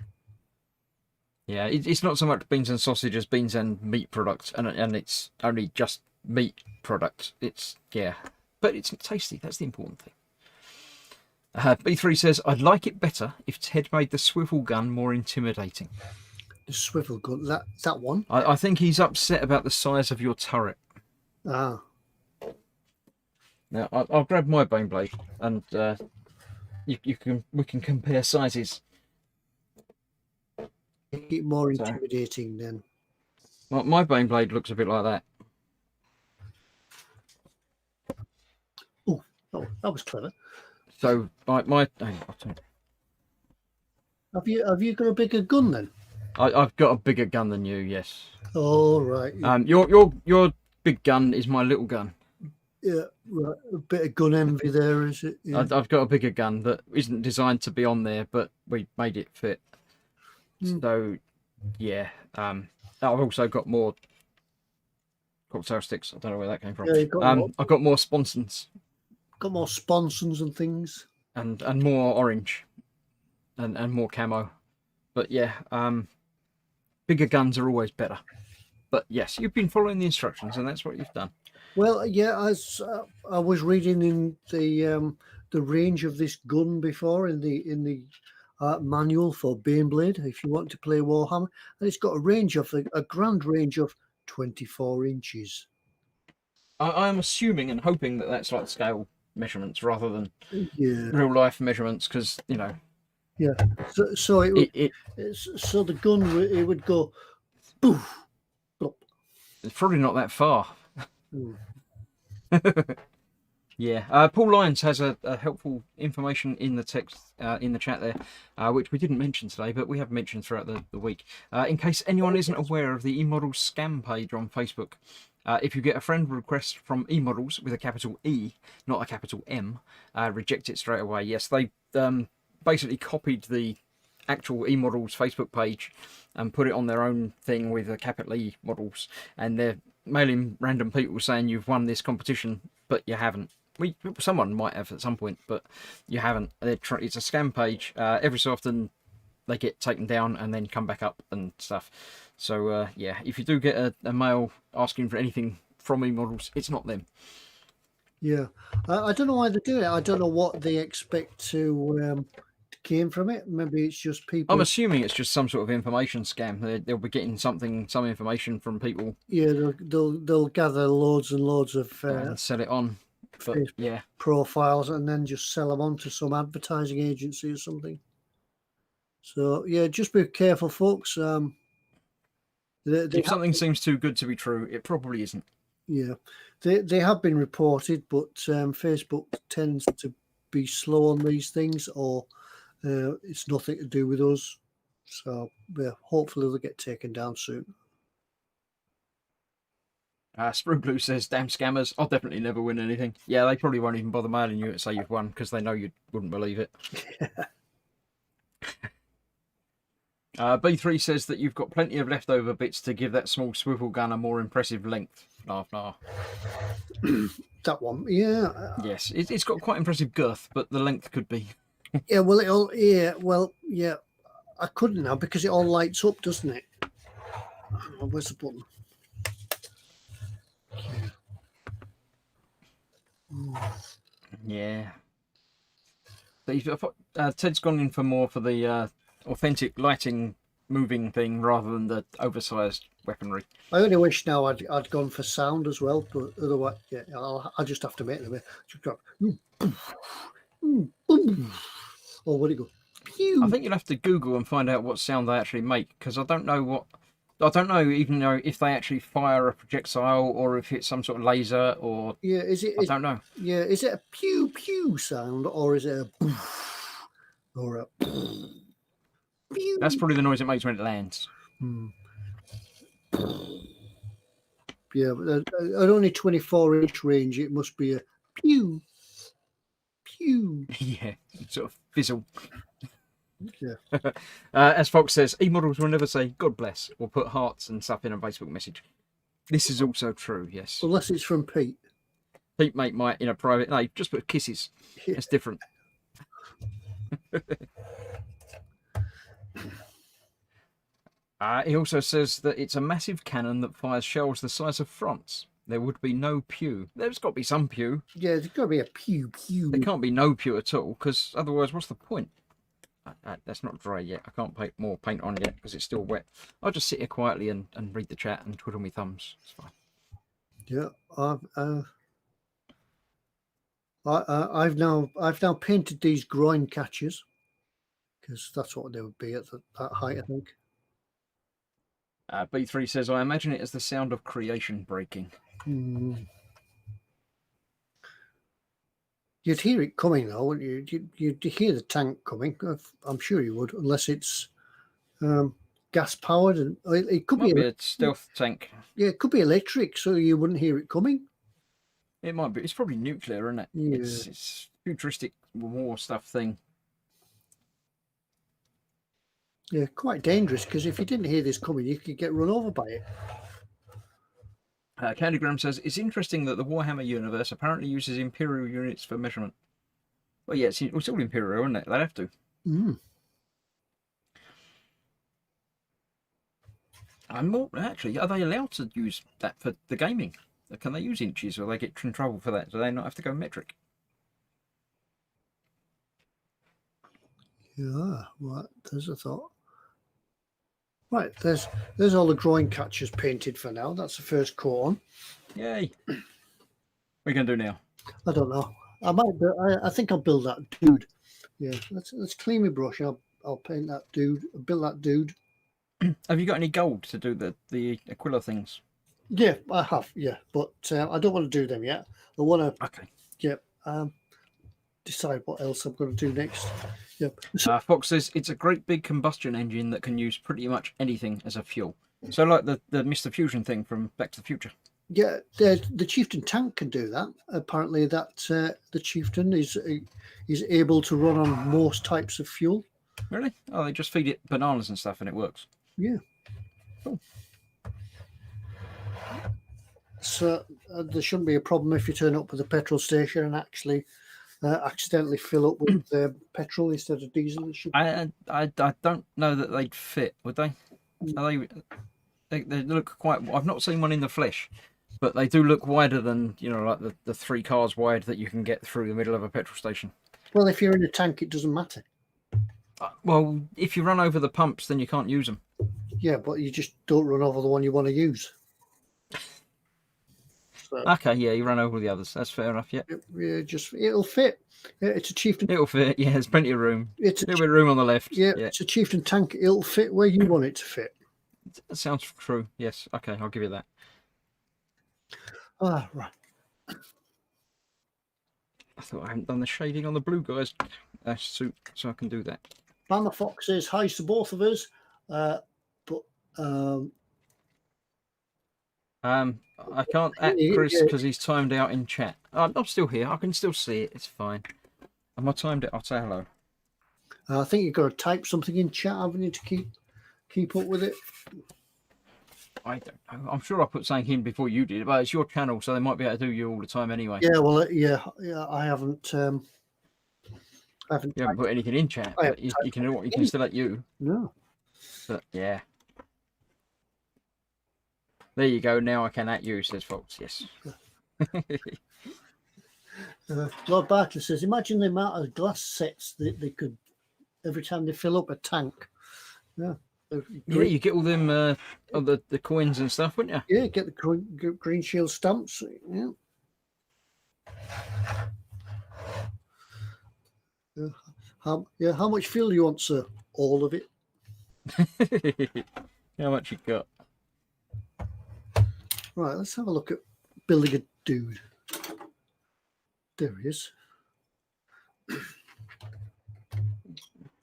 Yeah, it's not so much beans and sausage as beans and meat products, and it's only just meat product. But it's tasty. That's the important thing. B3 says, I'd like it better if Ted made the swivel gun more intimidating. The swivel gun, that one? I think he's upset about the size of your turret. Ah. Now I'll grab my Baneblade, and we can compare sizes. Make it more intimidating then. My Baneblade looks a bit like that. Oh, that was clever. So my Have you got a bigger gun then? I've got a bigger gun than you. Yes. Oh right, Your big gun is my little gun. yeah, right. A bit of gun envy there, is it? Yeah. I've got a bigger gun that isn't designed to be on there, but we made it fit. Hmm. So yeah. I've also got more cocktail sticks. I don't know where that came from. Yeah, you got more, I've got more sponsons sponsons and things. and more orange and more camo. But yeah, bigger guns are always better. But yes, you've been following the instructions, and that's what you've done. Well, yeah, as I was reading in the range of this gun before in the manual for Baneblade, if you want to play Warhammer, and it's got a range of a grand range of 24 inches. I'm assuming and hoping that that's like scale measurements rather than Yeah, real life measurements, because yeah. So it would, it so the gun it would go, poof, plop. it's probably not that far. Hmm. Yeah, Paul Lyons has a helpful information in the text in the chat there, which we didn't mention today, but we have mentioned throughout the week. In case anyone isn't aware of the eModels scam page on Facebook, if you get a friend request from eModels with a capital E, not a capital M, reject it straight away. Yes, they basically copied the actual eModels Facebook page and put it on their own thing with a capital E models, and they're mailing random people saying you've won this competition, but you haven't. Someone might have at some point, but you haven't. It's a scam page. Every so often they get taken down and then come back up and stuff. So yeah, if you do get a mail asking for anything from eModels, it's not them. Yeah, I don't know why they do it. I don't know what they expect to gain from it. Maybe it's just people. I'm assuming it's just some sort of information scam. They'll be getting some information from people. Yeah, they'll gather loads and loads of And sell it on. But yeah, profiles and then just sell them on to some advertising agency or something. So yeah, just be careful, folks. If something seems too good to be true, it probably isn't. Yeah, they have been reported, but Facebook tends to be slow on these things, or it's nothing to do with us. So yeah, hopefully they'll get taken down soon. Sprue Blue says, "Damn scammers! I'll definitely never win anything." Yeah, they probably won't even bother mailing you to say you've won because they know you wouldn't believe it. B3 says that you've got plenty of leftover bits to give that small swivel gun a more impressive length. Laugh, laugh. That one, yeah. Yes, it's got quite impressive girth, but the length could be. Yeah, well, yeah. I couldn't now because it all lights up, doesn't it? Oh, where's the button? Yeah. Ted's gone in for more for the authentic lighting moving thing rather than the oversized weaponry. I only wish now I'd gone for sound as well, but otherwise, yeah, I'll just have to make them. Just go, or would it go? Pew. I think you'll have to Google and find out what sound they actually make, because I don't know even know if they actually fire a projectile or if it's some sort of laser or Yeah, I don't know. Yeah, is it a pew pew sound or is it a or a pew? That's probably the noise it makes when it lands. Yeah, but at only 24-inch range, it must be a pew pew. Yeah, sort of fizzle. Yeah. As Fox says, eModels will never say "God bless" or put hearts and stuff in a Facebook message. This is also true, yes. Unless it's from Pete. Pete mate might in a private. No, just put kisses. It's different. He also says that it's a massive cannon that fires shells the size of France. There would be no pew. There's got to be some pew. Yeah, there's got to be a pew pew. There can't be no pew at all, because otherwise, what's the point? That's not dry yet. I can't paint more paint on yet because it's still wet. I'll just sit here quietly and read the chat and twiddle my thumbs. It's fine. Yeah, I've now painted these groin catchers because that's what they would be at that height, I think. B3 says, I imagine it as the sound of creation breaking. You'd hear it coming though, wouldn't you? You'd hear the tank coming. I'm sure you would, unless it's gas powered, and it could Might be. be a stealth tank. Yeah, it could be electric, so you wouldn't hear it coming. It might be. It's probably nuclear, isn't it? Yeah. It's futuristic war stuff thing. Yeah, quite dangerous, because if you didn't hear this coming, you could get run over by it. Candygram says, it's interesting that the Warhammer universe apparently uses imperial units for measurement. Well, yeah, it's all imperial, isn't it? They'd have to. And more, actually, are they allowed to use that for the gaming? Can they use inches, or they get in trouble for that? Do they not have to go metric? Yeah, right, there's a thought. Right, there's all the groin catchers painted for now. That's the first coat on. Yay! What are you going to do now? I don't know. I think I'll build that dude. Yeah, let's clean my brush. I'll paint that dude. Build that dude. Have you got any gold to do the Aquila things? Yeah, I have. Yeah, but I don't want to do them yet. I want to. Okay. Yeah. Decide what else I'm going to do next. Yep. Fox says it's a great big combustion engine that can use pretty much anything as a fuel. So like the Mr. Fusion thing from Back to the Future. Yeah, the Chieftain tank can do that. Apparently, that the Chieftain is able to run on most types of fuel. Really? Oh, they just feed it bananas and stuff, and it works. Yeah. Cool. So there shouldn't be a problem if you turn up at the petrol station and actually accidentally fill up with petrol instead of diesel. I don't know that they'd fit, would they? Are they look quite. I've not seen one in the flesh, but they do look wider than, you know, like the 3 cars wide that you can get through the middle of a petrol station. Well, if you're in a tank, it doesn't matter. Well, if you run over the pumps, then you can't use them. Yeah, but you just don't run over the one you want to use. So, okay, yeah, you run over the others. That's fair enough. Yeah, it'll fit. Yeah, it's a Chieftain. It'll fit. Yeah, there's plenty of room. It's a little bit of room on the left. Yeah, it's a Chieftain tank. It'll fit where you want it to fit. That sounds true. Yes. Okay, I'll give you that. Ah, right. I thought I hadn't done the shading on the blue guy's suit, so I can do that. Banner Fox says hi to both of us, but I can't at Chris because he's timed out in chat. I'm still here. I can still see it. It's fine. Am I timed it? I'll say hello. I think you've got to type something in chat, haven't you, to keep up with it? I don't know. I'm sure I put something in before you did, but it's your channel, so they might be able to do you all the time anyway. Yeah, well, yeah, I haven't. You haven't put anything in chat, but you can still let you. No. But yeah. There you go. Now I can at you, says Fox. Yes. Lord Bartlett says, imagine the amount of glass sets that they could every time they fill up a tank. Yeah. Yeah, you get all them of the coins and stuff, wouldn't you? Yeah, get the green shield stamps. Yeah. How much fuel do you want, sir? All of it. How much you got? Right, let's have a look at building a dude. There he is.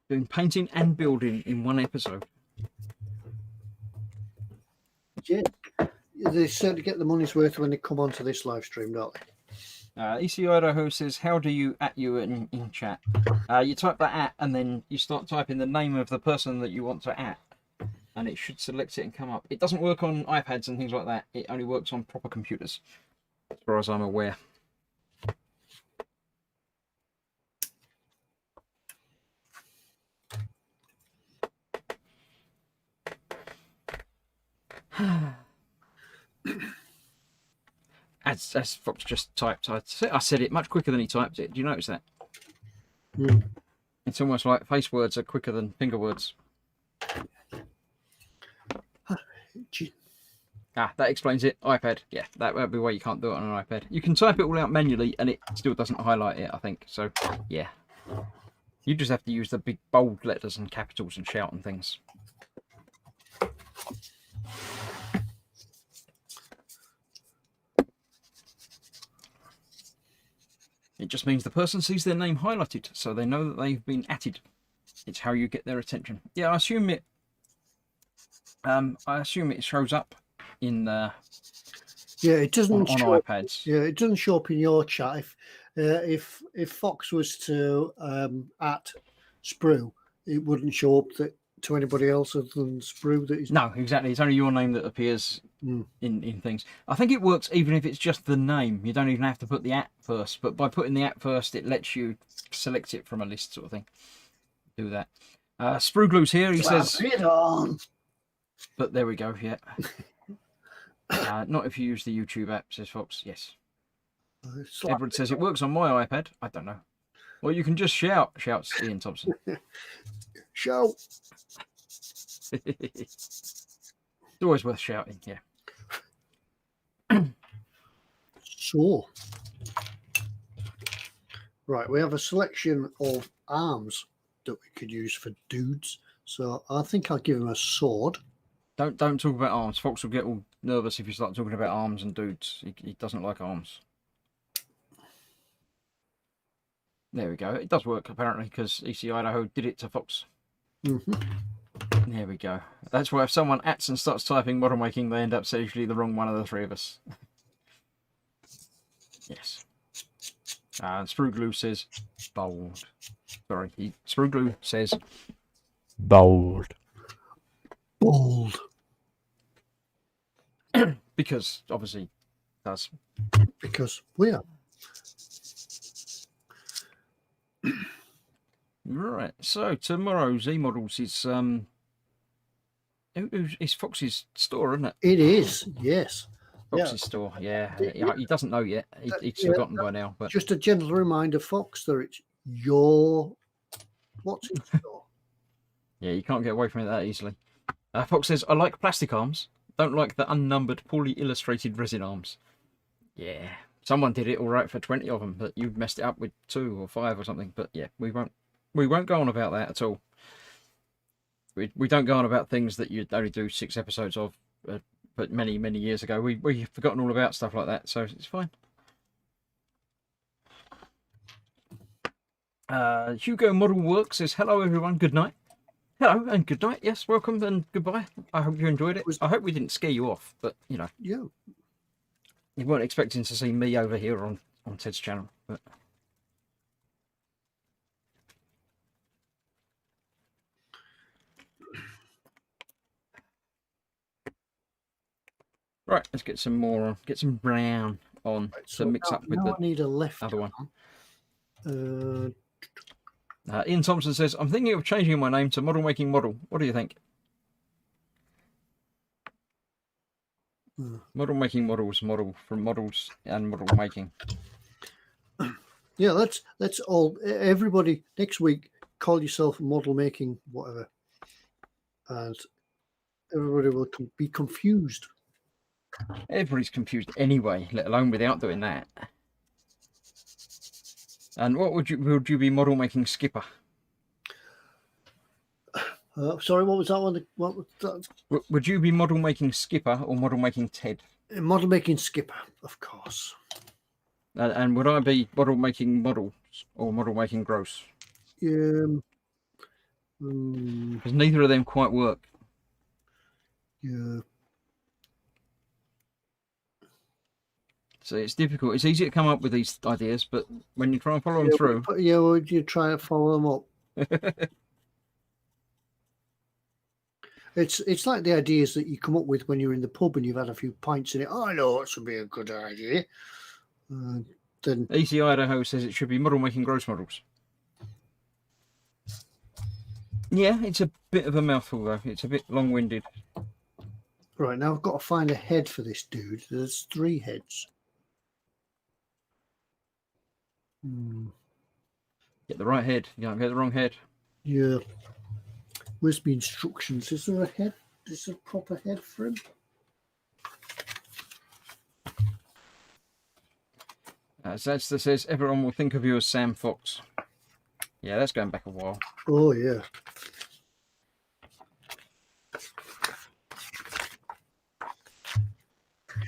Doing painting and building in one episode. Yeah, they certainly get the money's worth when they come onto this live stream, don't they? EC Idaho says, how do you at you in chat? You type that at, and then you start typing the name of the person that you want to at, and it should select it and come up. It doesn't work on iPads and things like that. It only works on proper computers, as far as I'm aware. As Fox just typed, I said it much quicker than he typed it. Do you notice that? Mm. It's almost like face words are quicker than finger words. That explains it. iPad. Yeah, that would be why you can't do it on an iPad. You can type it all out manually and it still doesn't highlight it, I think. So, yeah. You just have to use the big bold letters and capitals and shout and things. It just means the person sees their name highlighted, so they know that they've been added. It's how you get their attention. Yeah, I assume it. I assume it shows up in Yeah, it doesn't on show. iPads. Yeah, it doesn't show up in your chat. If Fox was to at Sprue, it wouldn't show up to anybody else other than Sprue. That is No, exactly. It's only your name that appears in things. I think it works even if it's just the name. You don't even have to put the at first. But by putting the at first, it lets you select it from a list, sort of thing. Do that. Sprue Glue's here. He says. it on. But there we go. Yeah. Not if you use the YouTube app, says Fox. Yes. Edward says it works on my iPad. I don't know. Well, you can just shout, shouts Ian Thompson. Shout. It's always worth shouting, yeah. So, right, we have a selection of arms that we could use for dudes. So I think I'll give him a sword. Don't talk about arms. Fox will get all nervous if you start talking about arms and dudes. He doesn't like arms. There we go. It does work, apparently, because EC Idaho did it to Fox. There we go. That's why if someone ats and starts typing model making, they end up usually the wrong one of the three of us. Yes. Sprue Glue says bold. Sorry, Sprue Glue says bold. Bold. Because, obviously, it does. Because we are. Right, so tomorrow's E-Models is it's Fox's store, isn't it? It is, yes. Fox's store, yeah. He doesn't know yet. He's forgotten by now. But just a gentle reminder, Fox, that it's your what's in store. Yeah, you can't get away from it that easily. Fox says, I like plastic arms. Don't like the unnumbered, poorly illustrated resin arms. Yeah, someone did it all right for 20 of them, but you messed it up with 2 or 5 or something. But yeah, we won't go on about that at all. We don't go on about things that you'd only do 6 episodes of, but many years ago. We've forgotten all about stuff like that, so it's fine. Hugo Model Works says, hello everyone, good night. Hello and good night. Yes, welcome and goodbye. I hope you enjoyed it. I hope we didn't scare you off, but you know, Yeah, you weren't expecting to see me over here on Ted's channel. But right, let's get some more, get some brown on so to mix up with the I need a left other one. Arm. Ian Thompson says, I'm thinking of changing my name to Model Making Model. What do you think? Model Making Models, model from models and model making. Yeah, let's all everybody next week call yourself model making whatever, and everybody will be confused. Everybody's confused anyway, let alone without doing that. And what would you be model making skipper? Sorry, what was that one? What was that? Would you be model making skipper or model making Ted? Model making skipper, of course. And would I be model making models or model making gross? Because neither of them quite work. Yeah. So it's difficult. It's easy to come up with these ideas, but when you try and follow them through, yeah, would you try and follow them up? It's like the ideas that you come up with when you're in the pub and you've had a few pints in it. Oh, I know it should be a good idea. Then EC Idaho says it should be model making gross models. Yeah, it's a bit of a mouthful though. It's a bit long-winded. Right, now I've got to find a head for this dude. There's 3 heads. Get the right head. You can't get the wrong head. Yeah. Where's the instructions? Is there a head? Is there a proper head for him? Zadster says everyone will think of you as Sam Fox. Yeah, that's going back a while. Oh, yeah.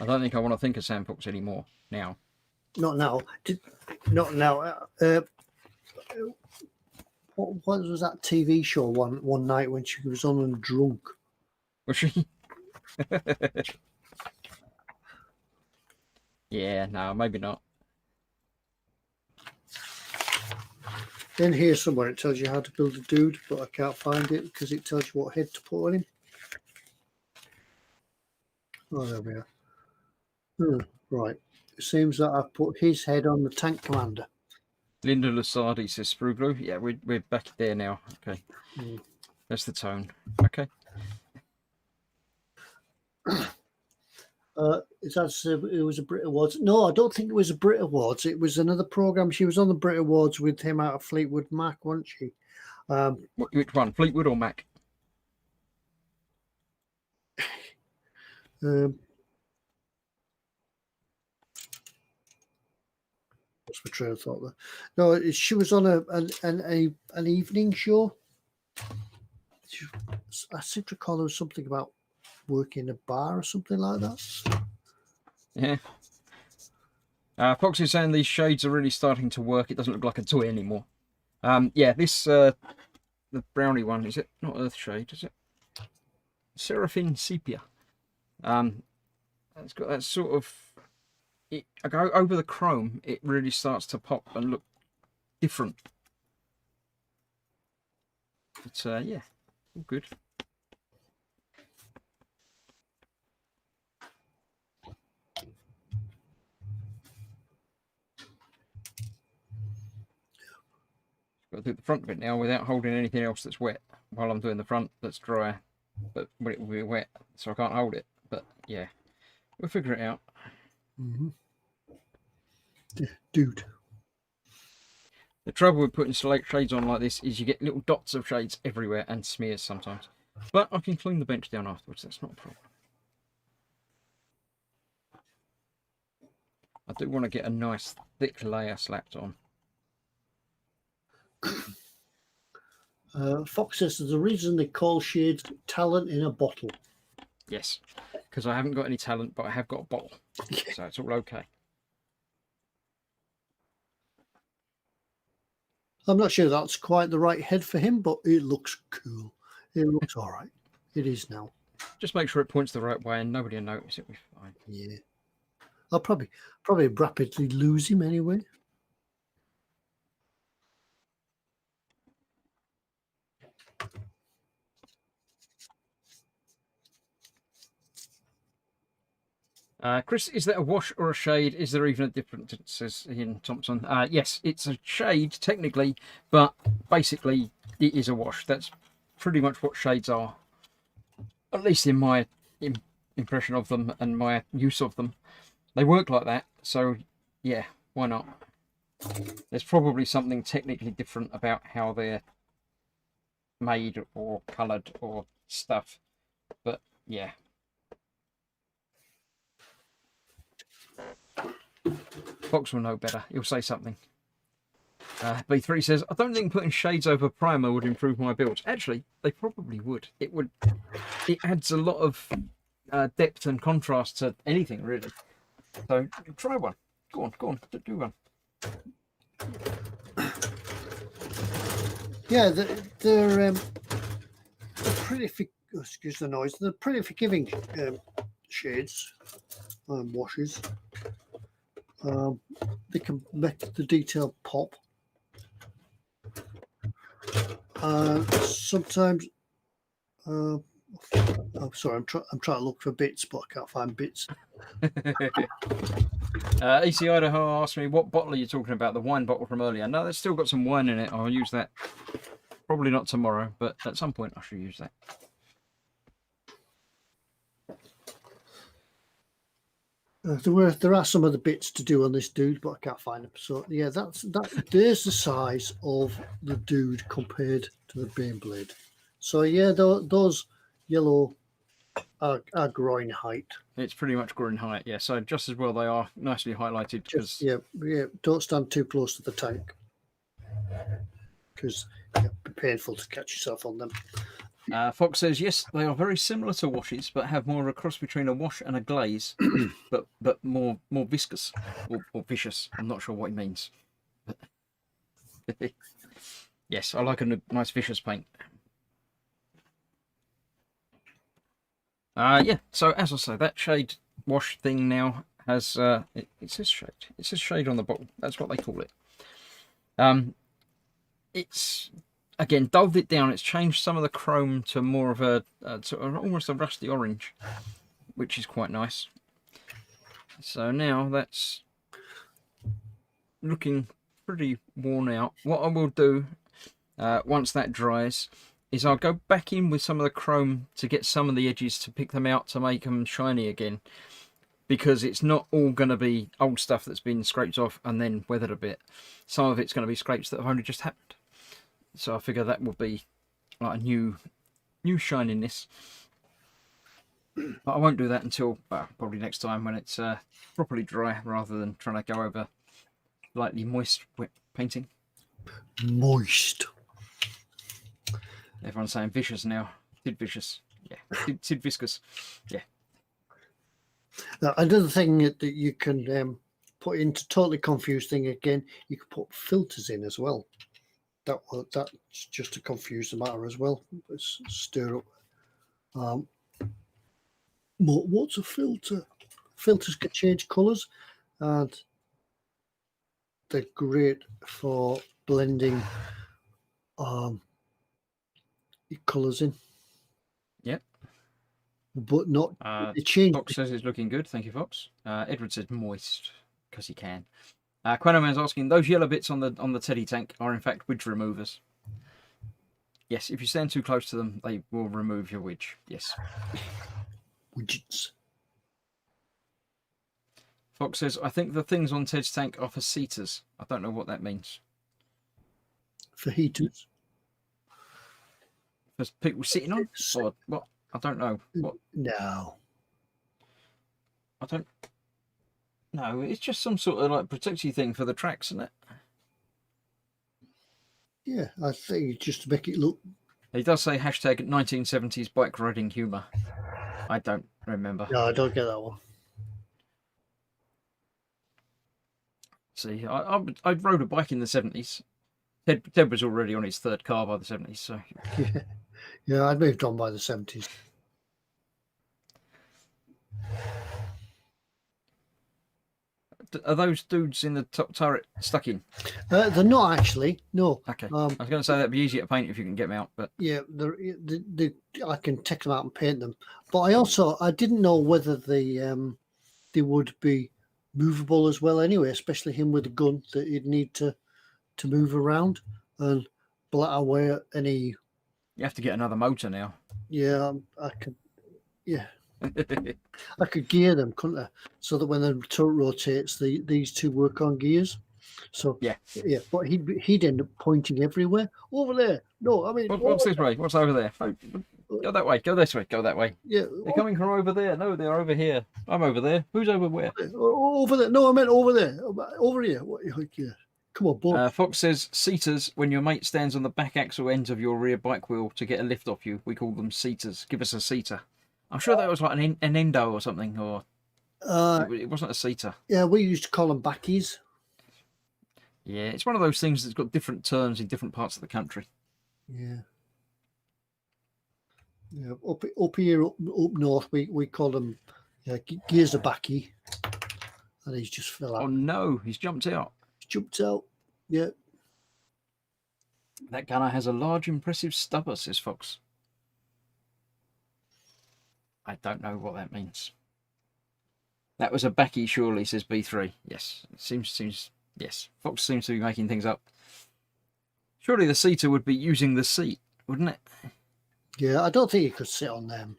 I don't think I want to think of Sam Fox anymore now. Not now. not now. What was that TV show one night when she was on and drunk? Was she? Yeah, no, maybe not. In here somewhere it tells you how to build a dude, but I can't find it because it tells you what head to put on him. Oh, there we are. Right. It seems that I've put his head on the tank commander. Linda Lusardi says Spruglo. Yeah, we're back there now. Okay. Mm. That's the tone. Okay. It was a Brit Awards. No, I don't think it was a Brit Awards. It was another program. She was on the Brit Awards with him out of Fleetwood Mac, wasn't she? Which one, Fleetwood or Mac? What's my train of thought there? No, she was on an evening show. I seem to recall there was something about working in a bar or something like that. Yeah. Fox is saying these shades are really starting to work. It doesn't look like a toy anymore. Yeah, this the brownie one, is it not Earthshade? Is it Seraphine Sepia? It's got that sort of. I go over the chrome. It really starts to pop and look different. But yeah, all good. Got to do the front bit now without holding anything else that's wet while I'm doing the front that's dry, but it will be wet, so I can't hold it. But yeah, we'll figure it out. Mm-hmm. Dude. The trouble with putting shades on like this is you get little dots of shades everywhere and smears sometimes. But I can clean the bench down afterwards, that's not a problem. I do want to get a nice thick layer slapped on. Fox says there's a reason they call shades talent in a bottle. Yes, because I haven't got any talent, but I have got a bottle. So it's all okay. I'm not sure that's quite the right head for him, but it looks cool. It looks all right. It is now. Just make sure it points the right way and nobody will notice it. We'll be fine. Yeah. I'll probably rapidly lose him anyway. Chris, is that a wash or a shade? Is there even a difference? Says Ian Thompson. Yes, it's a shade technically, but basically it is a wash. That's pretty much what shades are, at least in my impression of them and my use of them. They work like that, so yeah, why not? There's probably something technically different about how they're made or coloured or stuff, but yeah. Fox will know better. He'll say something. B3 says, I don't think putting shades over primer would improve my builds. Actually, they probably would. It would. It adds a lot of depth and contrast to anything, really. So try one. Go on, do one. Yeah, they're pretty. Excuse the noise. They're pretty forgiving shades, washes. They can make the detail pop. Sometimes. Oh, sorry. I'm trying to look for bits, but I can't find bits. AC Idaho asked me, what bottle are you talking about? The wine bottle from earlier. No, there's still got some wine in it. I'll use that. Probably not tomorrow, but at some point I should use that. There are some other bits to do on this dude, but I can't find them. So yeah, there's the size of the dude compared to the Baneblade. So yeah, those yellow are groin height. It's pretty much groin height, yeah. So just as well they are nicely highlighted. Because yeah, don't stand too close to the tank because it'd be painful to catch yourself on them. Fox says, yes, they are very similar to washes, but have more of a cross between a wash and a glaze, but more viscous or vicious. I'm not sure what he means. Yes, I like a nice vicious paint. Yeah, so as I say, that shade wash thing now has it says shade. It says shade on the bottle. That's what they call it. It's again dulled it down. It's changed some of the chrome to more of a sort of almost a rusty orange, which is quite nice. So now that's looking pretty worn out. What I will do once that dries is I'll go back in with some of the chrome to get some of the edges to pick them out to make them shiny again, because it's not all going to be old stuff that's been scraped off and then weathered a bit. Some of it's going to be scrapes that have only just happened. So I figure that will be like a new shininess. But I won't do that until probably next time when it's properly dry, rather than trying to go over lightly moist wet painting. Moist. Everyone's saying vicious now. Tid vicious. Yeah. Tid viscous. Yeah. Now, another thing that you can put in to totally confuse thing again, you can put filters in as well. That's just to confuse the matter as well. Let's stir up. What's a filter? Filters can change colours, and they're great for blending your colours in. Yep. But not it change. Fox says it's looking good. Thank you, Fox. Edward says moist because he can. Quenoman's asking, those yellow bits on the teddy tank are in fact widge removers. Yes, if you stand too close to them, they will remove your widge. Yes. Widgets. Fox says, I think the things on Ted's tank are for seaters. I don't know what that means. For heaters. For people sitting on? Or what? I don't know. What? No. I don't. No, it's just some sort of like protective thing for the tracks, isn't it? Yeah, I think it's just to make it look. He does say hashtag 1970s bike riding humour. I don't remember. No, I don't get that one. See, I rode a bike in the 70s. Ted was already on his third car by the 70s, so. Yeah, I'd moved on by the 70s. Are those dudes in the top turret stuck in? They're not actually. No. Okay. I was going to say that'd be easier to paint if you can get them out, but yeah, I can take them out and paint them. But I didn't know whether they would be movable as well. Anyway, especially him with a gun that he'd need to move around and blatter away at any. You have to get another motor now. Yeah, I could. Yeah. I could gear them, couldn't I? So that when the turret rotates, these two work on gears. So yeah. But he'd end up pointing everywhere. Over there. No, I mean. What's this way? What's over there? Oh, go that way. Go this way. Go that way. Yeah. They're coming from over there. No, they're over here. I'm over there. Who's over where? Over there. No, I meant over there. Over here. Yeah. Come on, boy. Fox says seaters. When your mate stands on the back axle ends of your rear bike wheel to get a lift off you, we call them seaters. Give us a seater. I'm sure that was like an endo or something, or it wasn't a seater. Yeah, we used to call them backies. Yeah, it's one of those things that's got different terms in different parts of the country. Yeah. Yeah, up here, up north, we call them gears a backy, and he's just fell out. Oh no, he's jumped out. He's jumped out. Yeah. That gunner has a large, impressive stubber, says Fox. I don't know what that means. That was a backy, surely, says B3. Yes, it seems. Yes, Fox seems to be making things up. Surely the seater would be using the seat, wouldn't it? Yeah, I don't think you could sit on them.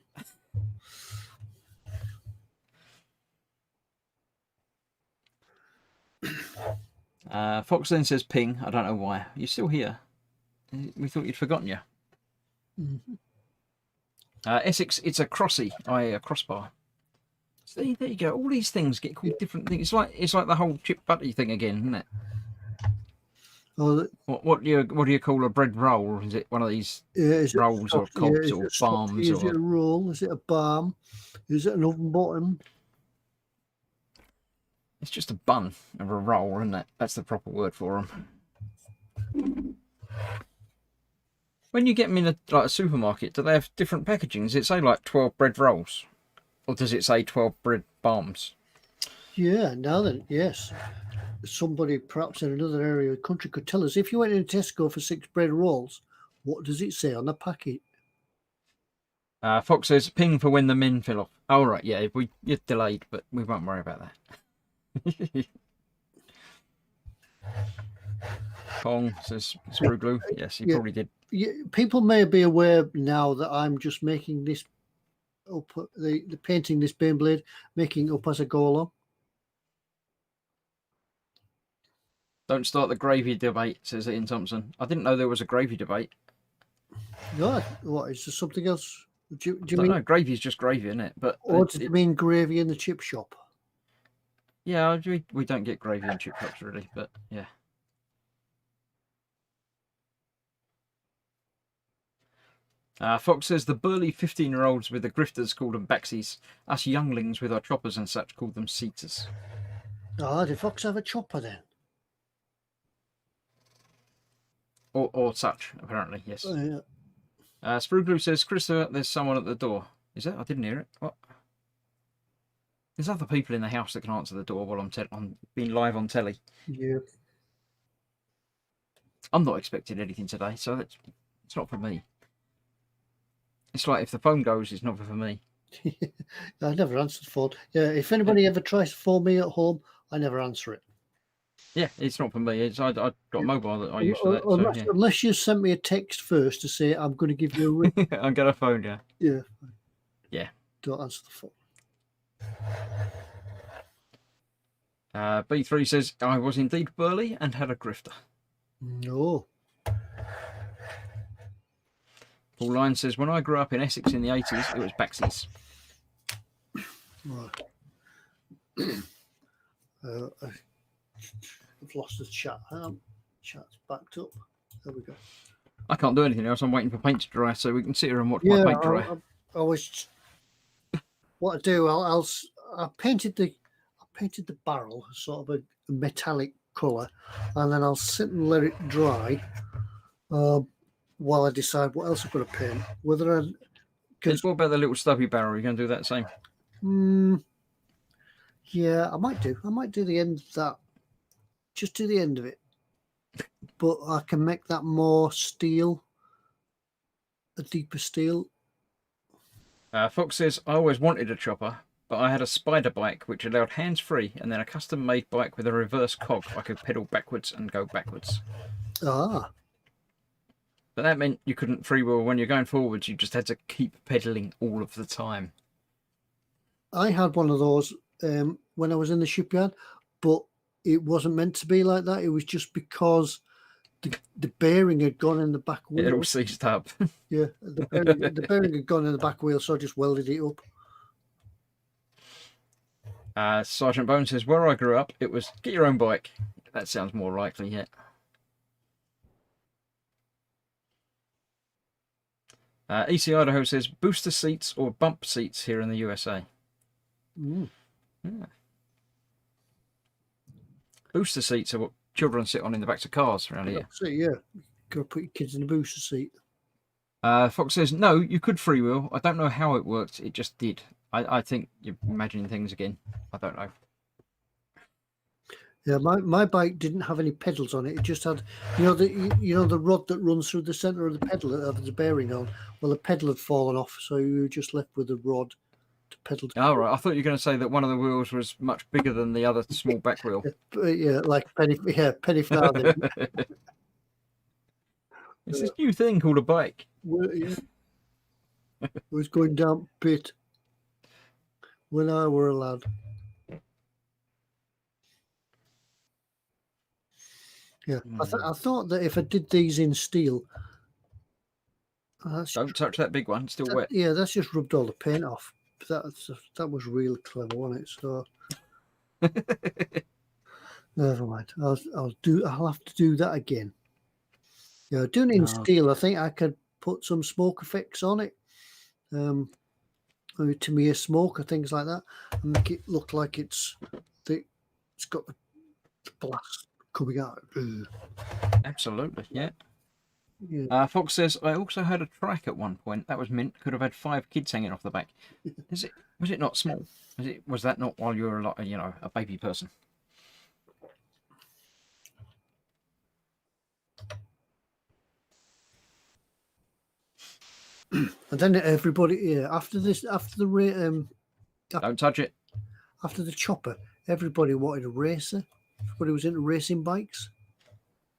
Fox then says ping. I don't know why. You're still here. We thought you'd forgotten you. Mm-hmm. Essex, it's a crossy, a crossbar. So there you go. All these things get called different things. It's like the whole chip butty thing again, isn't it? Oh, what do you call a bread roll? Is it one of these rolls or cobs or balms? Is it a roll? Is it a balm? Is it an oven bottom? It's just a bun of a roll, isn't it? That's the proper word for them. When you get them in a supermarket, do they have different packaging? Does it say like 12 bread rolls? Or does it say 12 bread bombs? Yeah, now then, yes. Somebody perhaps in another area of the country could tell us, if you went in Tesco for 6 bread rolls, what does it say on the packet? Fox says, ping for when the men fill off. Oh, right, yeah, you're delayed, but we won't worry about that. Pong says, screw glue. Yes, he probably did. Yeah, people may be aware now that I'm just making this up, the painting this Baneblade, making it up as I go along. Don't start the gravy debate, says Ian Thompson. I didn't know there was a gravy debate. No, what is there something else? Do you I mean? don't know. Gravy's just gravy, isn't it? But Or does it mean gravy in the chip shop? Yeah, we don't get gravy in chip shops really, but yeah. Fox says the burly 15-year-olds with the grifters called them backsies. Us younglings with our choppers and such called them seaters. Ah, did Fox have a chopper then? Or such, apparently, yes. Yeah. Spruglu says, Christopher, there's someone at the door. Is that? I didn't hear it. What? There's other people in the house that can answer the door while I'm being live on telly. Yeah. I'm not expecting anything today, so it's not for me. It's like if the phone goes, it's not for me. I never answer the phone. Yeah, if anybody ever tries to phone me at home, I never answer it. Yeah, it's not for me. I got a mobile that I use for that. Unless you sent me a text first to say I'm going to give you a ring. I'm going to phone you. Yeah. Yeah. Don't answer the phone. B3 says, I was indeed burly and had a grifter. No. Paul Lyne says, when I grew up in Essex in the 80s, it was backsies. Right. I've lost the chat. Chat's backed up. There we go. I can't do anything else. I'm waiting for paint to dry so we can sit here and watch my paint dry. I was. What I do, I painted the barrel sort of a metallic colour, and then I'll sit and let it dry while I decide what else I'm going to paint. What about the little stubby barrel? You're going to do that same? Yeah, I might do the end of that. Just do the end of it. But I can make that more steel, a deeper steel. Fox says, I always wanted a chopper, but I had a spider bike which allowed hands-free and then a custom-made bike with a reverse cog. I could pedal backwards and go backwards. Ah. But that meant you couldn't freewheel when you're going forwards. You just had to keep pedaling all of the time. I had one of those when I was in the shipyard, but it wasn't meant to be like that. It was just because the bearing had gone in the back wheel. It all seized up. Yeah, the bearing had gone in the back wheel, so I just welded it up. Sergeant Bone says, where I grew up, it was get your own bike. That sounds more likely, yeah. EC Idaho says, booster seats or bump seats here in the USA. Yeah. Booster seats are what children sit on in the backs of cars around here. So, yeah, go put your kids in the booster seat. Fox says, no, you could freewheel. I don't know how it worked. It just did. I think you're imagining things again. I don't know. Yeah, my bike didn't have any pedals on it. It just had, the rod that runs through the centre of the pedal that has the bearing on. Well, the pedal had fallen off, so you were just left with the rod to pedal. Oh, right. I thought you were going to say that one of the wheels was much bigger than the other small back wheel. Yeah, like penny farthing. It's this new thing called a bike. Well, yeah. I was going down pit when I were a lad. Yeah, I thought that if I did these in steel, don't touch that big one; it's still wet. Yeah, that's just rubbed all the paint off. That was real clever, wasn't it? So never mind. I'll have to do that again. Yeah, doing it in steel, I think I could put some smoke effects on it, maybe Tamiya smoke or things like that, and make it look like it's got the blast coming out. Absolutely, yeah. Yeah. Fox says, I also had a track at one point. That was mint. Could have had 5 kids hanging off the back. Was it not small? Was that not while you were like, a baby person? And then everybody, after the Don't touch it. after the chopper, everybody wanted a racer. Everybody was into racing bikes.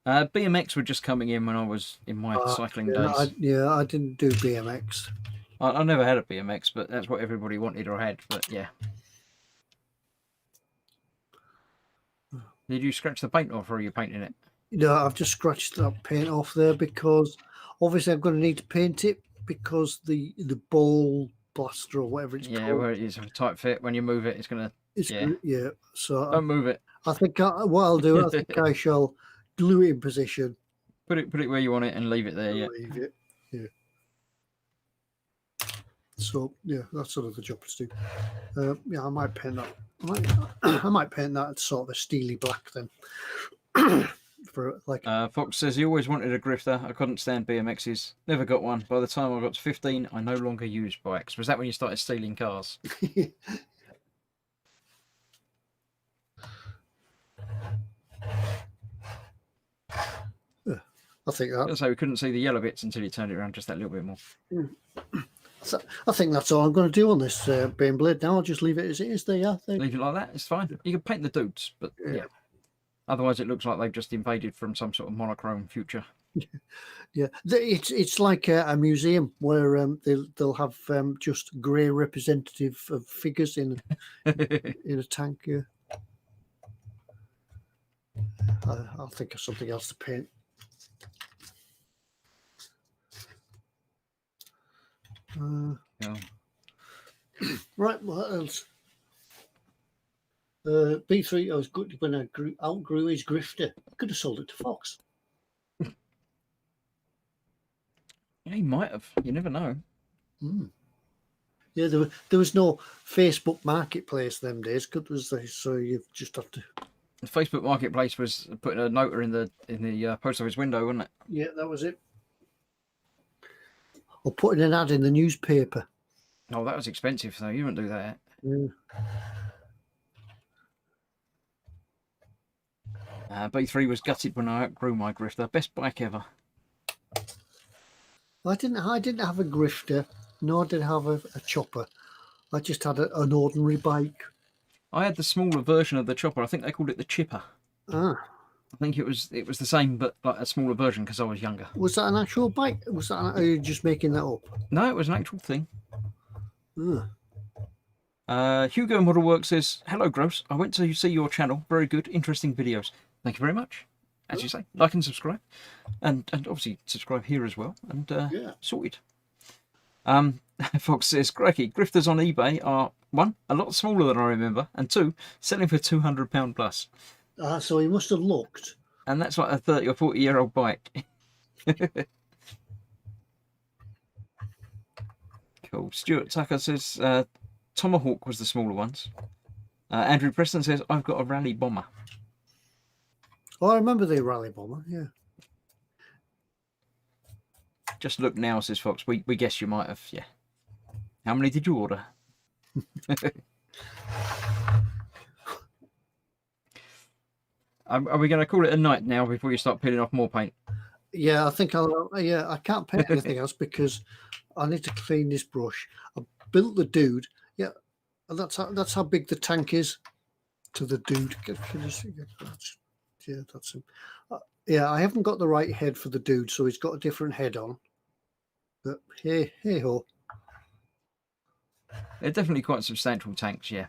BMX were just coming in when I was in my cycling days. I didn't do BMX. I never had a BMX, but that's what everybody wanted or had. But yeah. Did you scratch the paint off, or are you painting it? I've just scratched that paint off there because obviously I'm going to need to paint it because the ball blaster or whatever it's called. Where it is a tight fit. When you move it, it's gonna. So don't move it. I think what I'll do, I think I shall glue it in position. Put it where you want it and leave it there. Yeah. Leave it. Yeah. So yeah, that's sort of the job to do. I might paint that. I might paint that sort of a steely black then. For like. Fox says he always wanted a grifter. I couldn't stand BMXs. Never got one. By the time I got to 15, I no longer used bikes. Was that when you started stealing cars? I think that. So we couldn't see the yellow bits until you turned it around just that little bit more. So I think that's all I'm going to do on this Baneblade. Now I'll just leave it as it is there. Yeah, leave it like that. It's fine. You can paint the dudes, but yeah. Otherwise, it looks like they've just invaded from some sort of monochrome future. Yeah, it's like a museum where they'll have just grey representative of figures in a tank. Yeah, I'll think of something else to paint. Right, what else? B3, I was good when I outgrew his grifter. I could have sold it to Fox. Yeah, he might have. You never know. Yeah, there was no Facebook Marketplace them days. So you just have to. The Facebook Marketplace was putting a noter in the post office window, wasn't it? Yeah, that was it. Or putting an ad in the newspaper. Oh, that was expensive, though. You wouldn't do that. Yeah. B3 was gutted when I outgrew my grifter. Best bike ever. I didn't have a grifter, nor did I have a chopper. I just had an ordinary bike. I had the smaller version of the chopper. I think they called it the chipper. I think it was the same, but like a smaller version because I was younger. Was that an actual bike? Are you just making that up? No, it was an actual thing. Hugo Model Work says, hello, Gross. I went to see your channel. Very good, interesting videos. Thank you very much. As you say, like and subscribe. And obviously subscribe here as well. And sorted. Fox says, crikey, grifters on eBay are, 1, a lot smaller than I remember, and 2, selling for £200 plus. So he must have looked. And that's like a 30 or 40-year-old bike. Cool. Stuart Tucker says, Tomahawk was the smaller ones. Andrew Preston says, I've got a rally bomber. Oh, I remember the rally bomber, yeah. Just look now, says Fox. We guess you might have, yeah. How many did you order? Are we going to call it a night now before you start peeling off more paint? Yeah, I think I can't paint anything else because I need to clean this brush. I built the dude. Yeah, and that's how big the tank is to the dude. Can you see? Yeah, that's him. Yeah, I haven't got the right head for the dude, so he's got a different head on. But hey ho. They're definitely quite substantial tanks, yeah.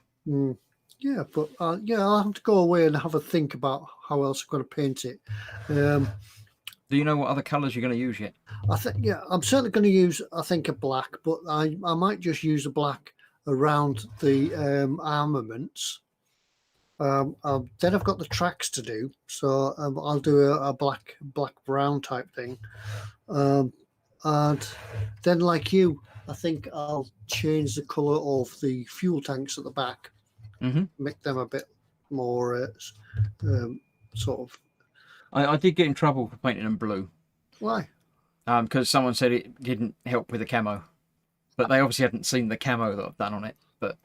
Yeah, but I'll have to go away and have a think about how else I'm going to paint it. Do you know what other colours you're going to use yet? I think I'm certainly going to use a black, but I might just use a black around the armaments. Then I've got the tracks to do, so I'll do a black brown type thing, and then like you, I think I'll change the colour of the fuel tanks at the back, make them a bit more sort of. I did get in trouble for painting them blue. Why? because someone said it didn't help with the camo, but they obviously hadn't seen the camo that I've done on it. But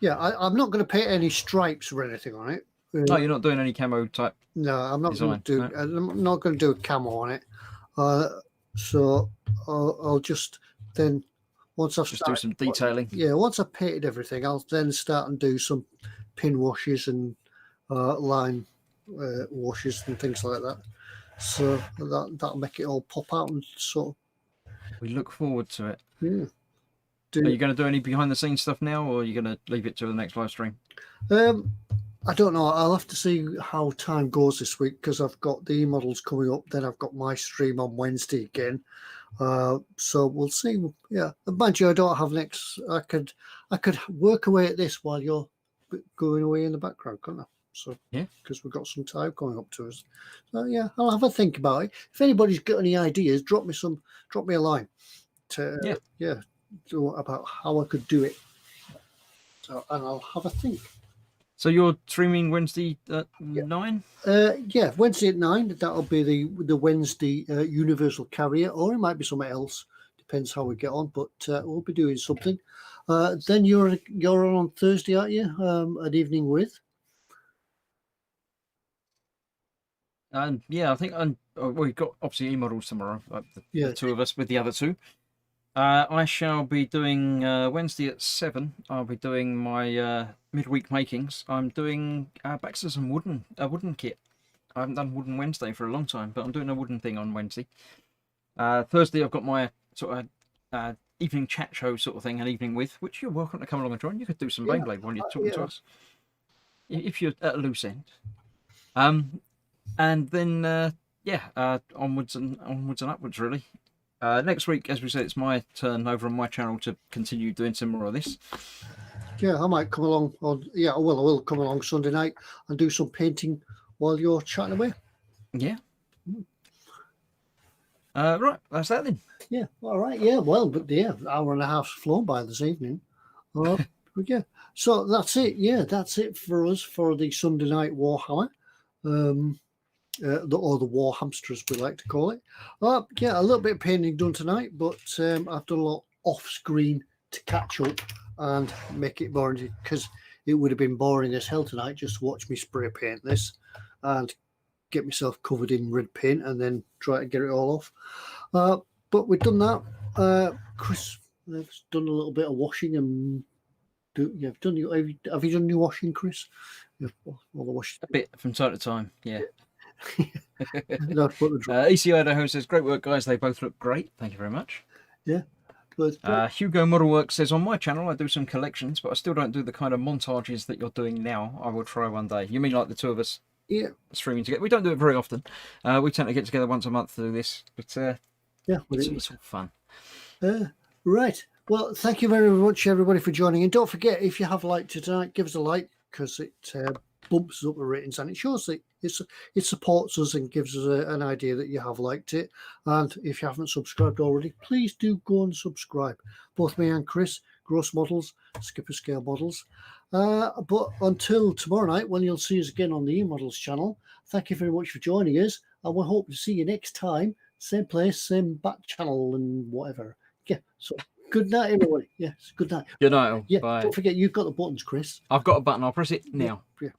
Yeah, I'm not going to paint any stripes or anything on it. no, you're not doing any camo type. No, I'm not going Design, to do. no. I'm not going to do a camo on it. So I'll just then once I've Just do some detailing. Yeah, once I've painted everything, I'll then start and do some pin washes and line washes and things like that. So that'll make it all pop out and sort of. We look forward to it. Yeah. Are you going to do any behind the scenes stuff now, or are you going to leave it to the next live stream? I don't know. I'll have to see how time goes this week because I've got the models coming up. Then I've got my stream on Wednesday again. So we'll see. Yeah, mind you, I don't have next. I could work away at this while you're going away in the background, couldn't I? So yeah, because we've got some time coming up to us. So yeah, I'll have a think about it. If anybody's got any ideas, drop me a line. About how I could do it. So and I'll have a think. So you're streaming Wednesday at 9? Yeah, Wednesday at 9. That'll be the Wednesday Universal Carrier, or it might be something else. Depends how we get on, but we'll be doing something. Then you're on Thursday, aren't you? An evening with. Yeah, I think we've got obviously e-models tomorrow. The two of us with the other two. I shall be doing Wednesday at 7. I'll be doing my midweek makings. I'm doing Baxter's and a wooden kit. I haven't done Wooden Wednesday for a long time, but I'm doing a wooden thing on Wednesday. Thursday I've got my sort of evening chat show sort of thing, an evening with, which you're welcome to come along and join. You could do some Baneblade while you're talking to us, if you're at a loose end. And then onwards and upwards really. Next week, as we said, it's my turn over on my channel to continue doing some more of this. Yeah, I might come along I will come along Sunday night and do some painting while you're chatting away. Yeah. Right, that's that then. Yeah, all right. Yeah, well, but yeah, hour and a half's flown by this evening. Yeah, so that's it. Yeah, that's it for us for the Sunday night Warhammer. Or the WARHAMSTER, as we like to call it. Yeah, a little bit of painting done tonight, but I've done a lot off screen to catch up and make it boring, because it would have been boring as hell tonight just to watch me spray paint this and get myself covered in red paint and then try to get it all off. But we've done that. Chris has done a little bit of washing and have you done your washing, Chris? All the washing. A bit from time to time, yeah. EC Idaho says, great work, guys. They both look great. Thank you very much. Yeah. Hugo Modelwork says, on my channel, I do some collections, but I still don't do the kind of montages that you're doing now. I will try one day. You mean like the two of us streaming together? We don't do it very often. We tend to get together once a month to do this. But it's all fun. Right. Well, thank you very much, everybody, for joining in. Don't forget, if you have liked it tonight, give us a like, because it bumps up the ratings and it shows that it supports us and gives us an idea that you have liked it. And if you haven't subscribed already, please do go and subscribe. Both me and Chris, Gross Models, Skipper Scale Models. But until tomorrow night, when you'll see us again on the E-Models channel, thank you very much for joining us, and we'll hope to see you next time. Same place, same back channel and whatever. Yeah, so good night, everybody. Yes, good night. Good night. Yeah, bye. Don't forget, you've got the buttons, Chris. I've got a button. I'll press it now. Yeah.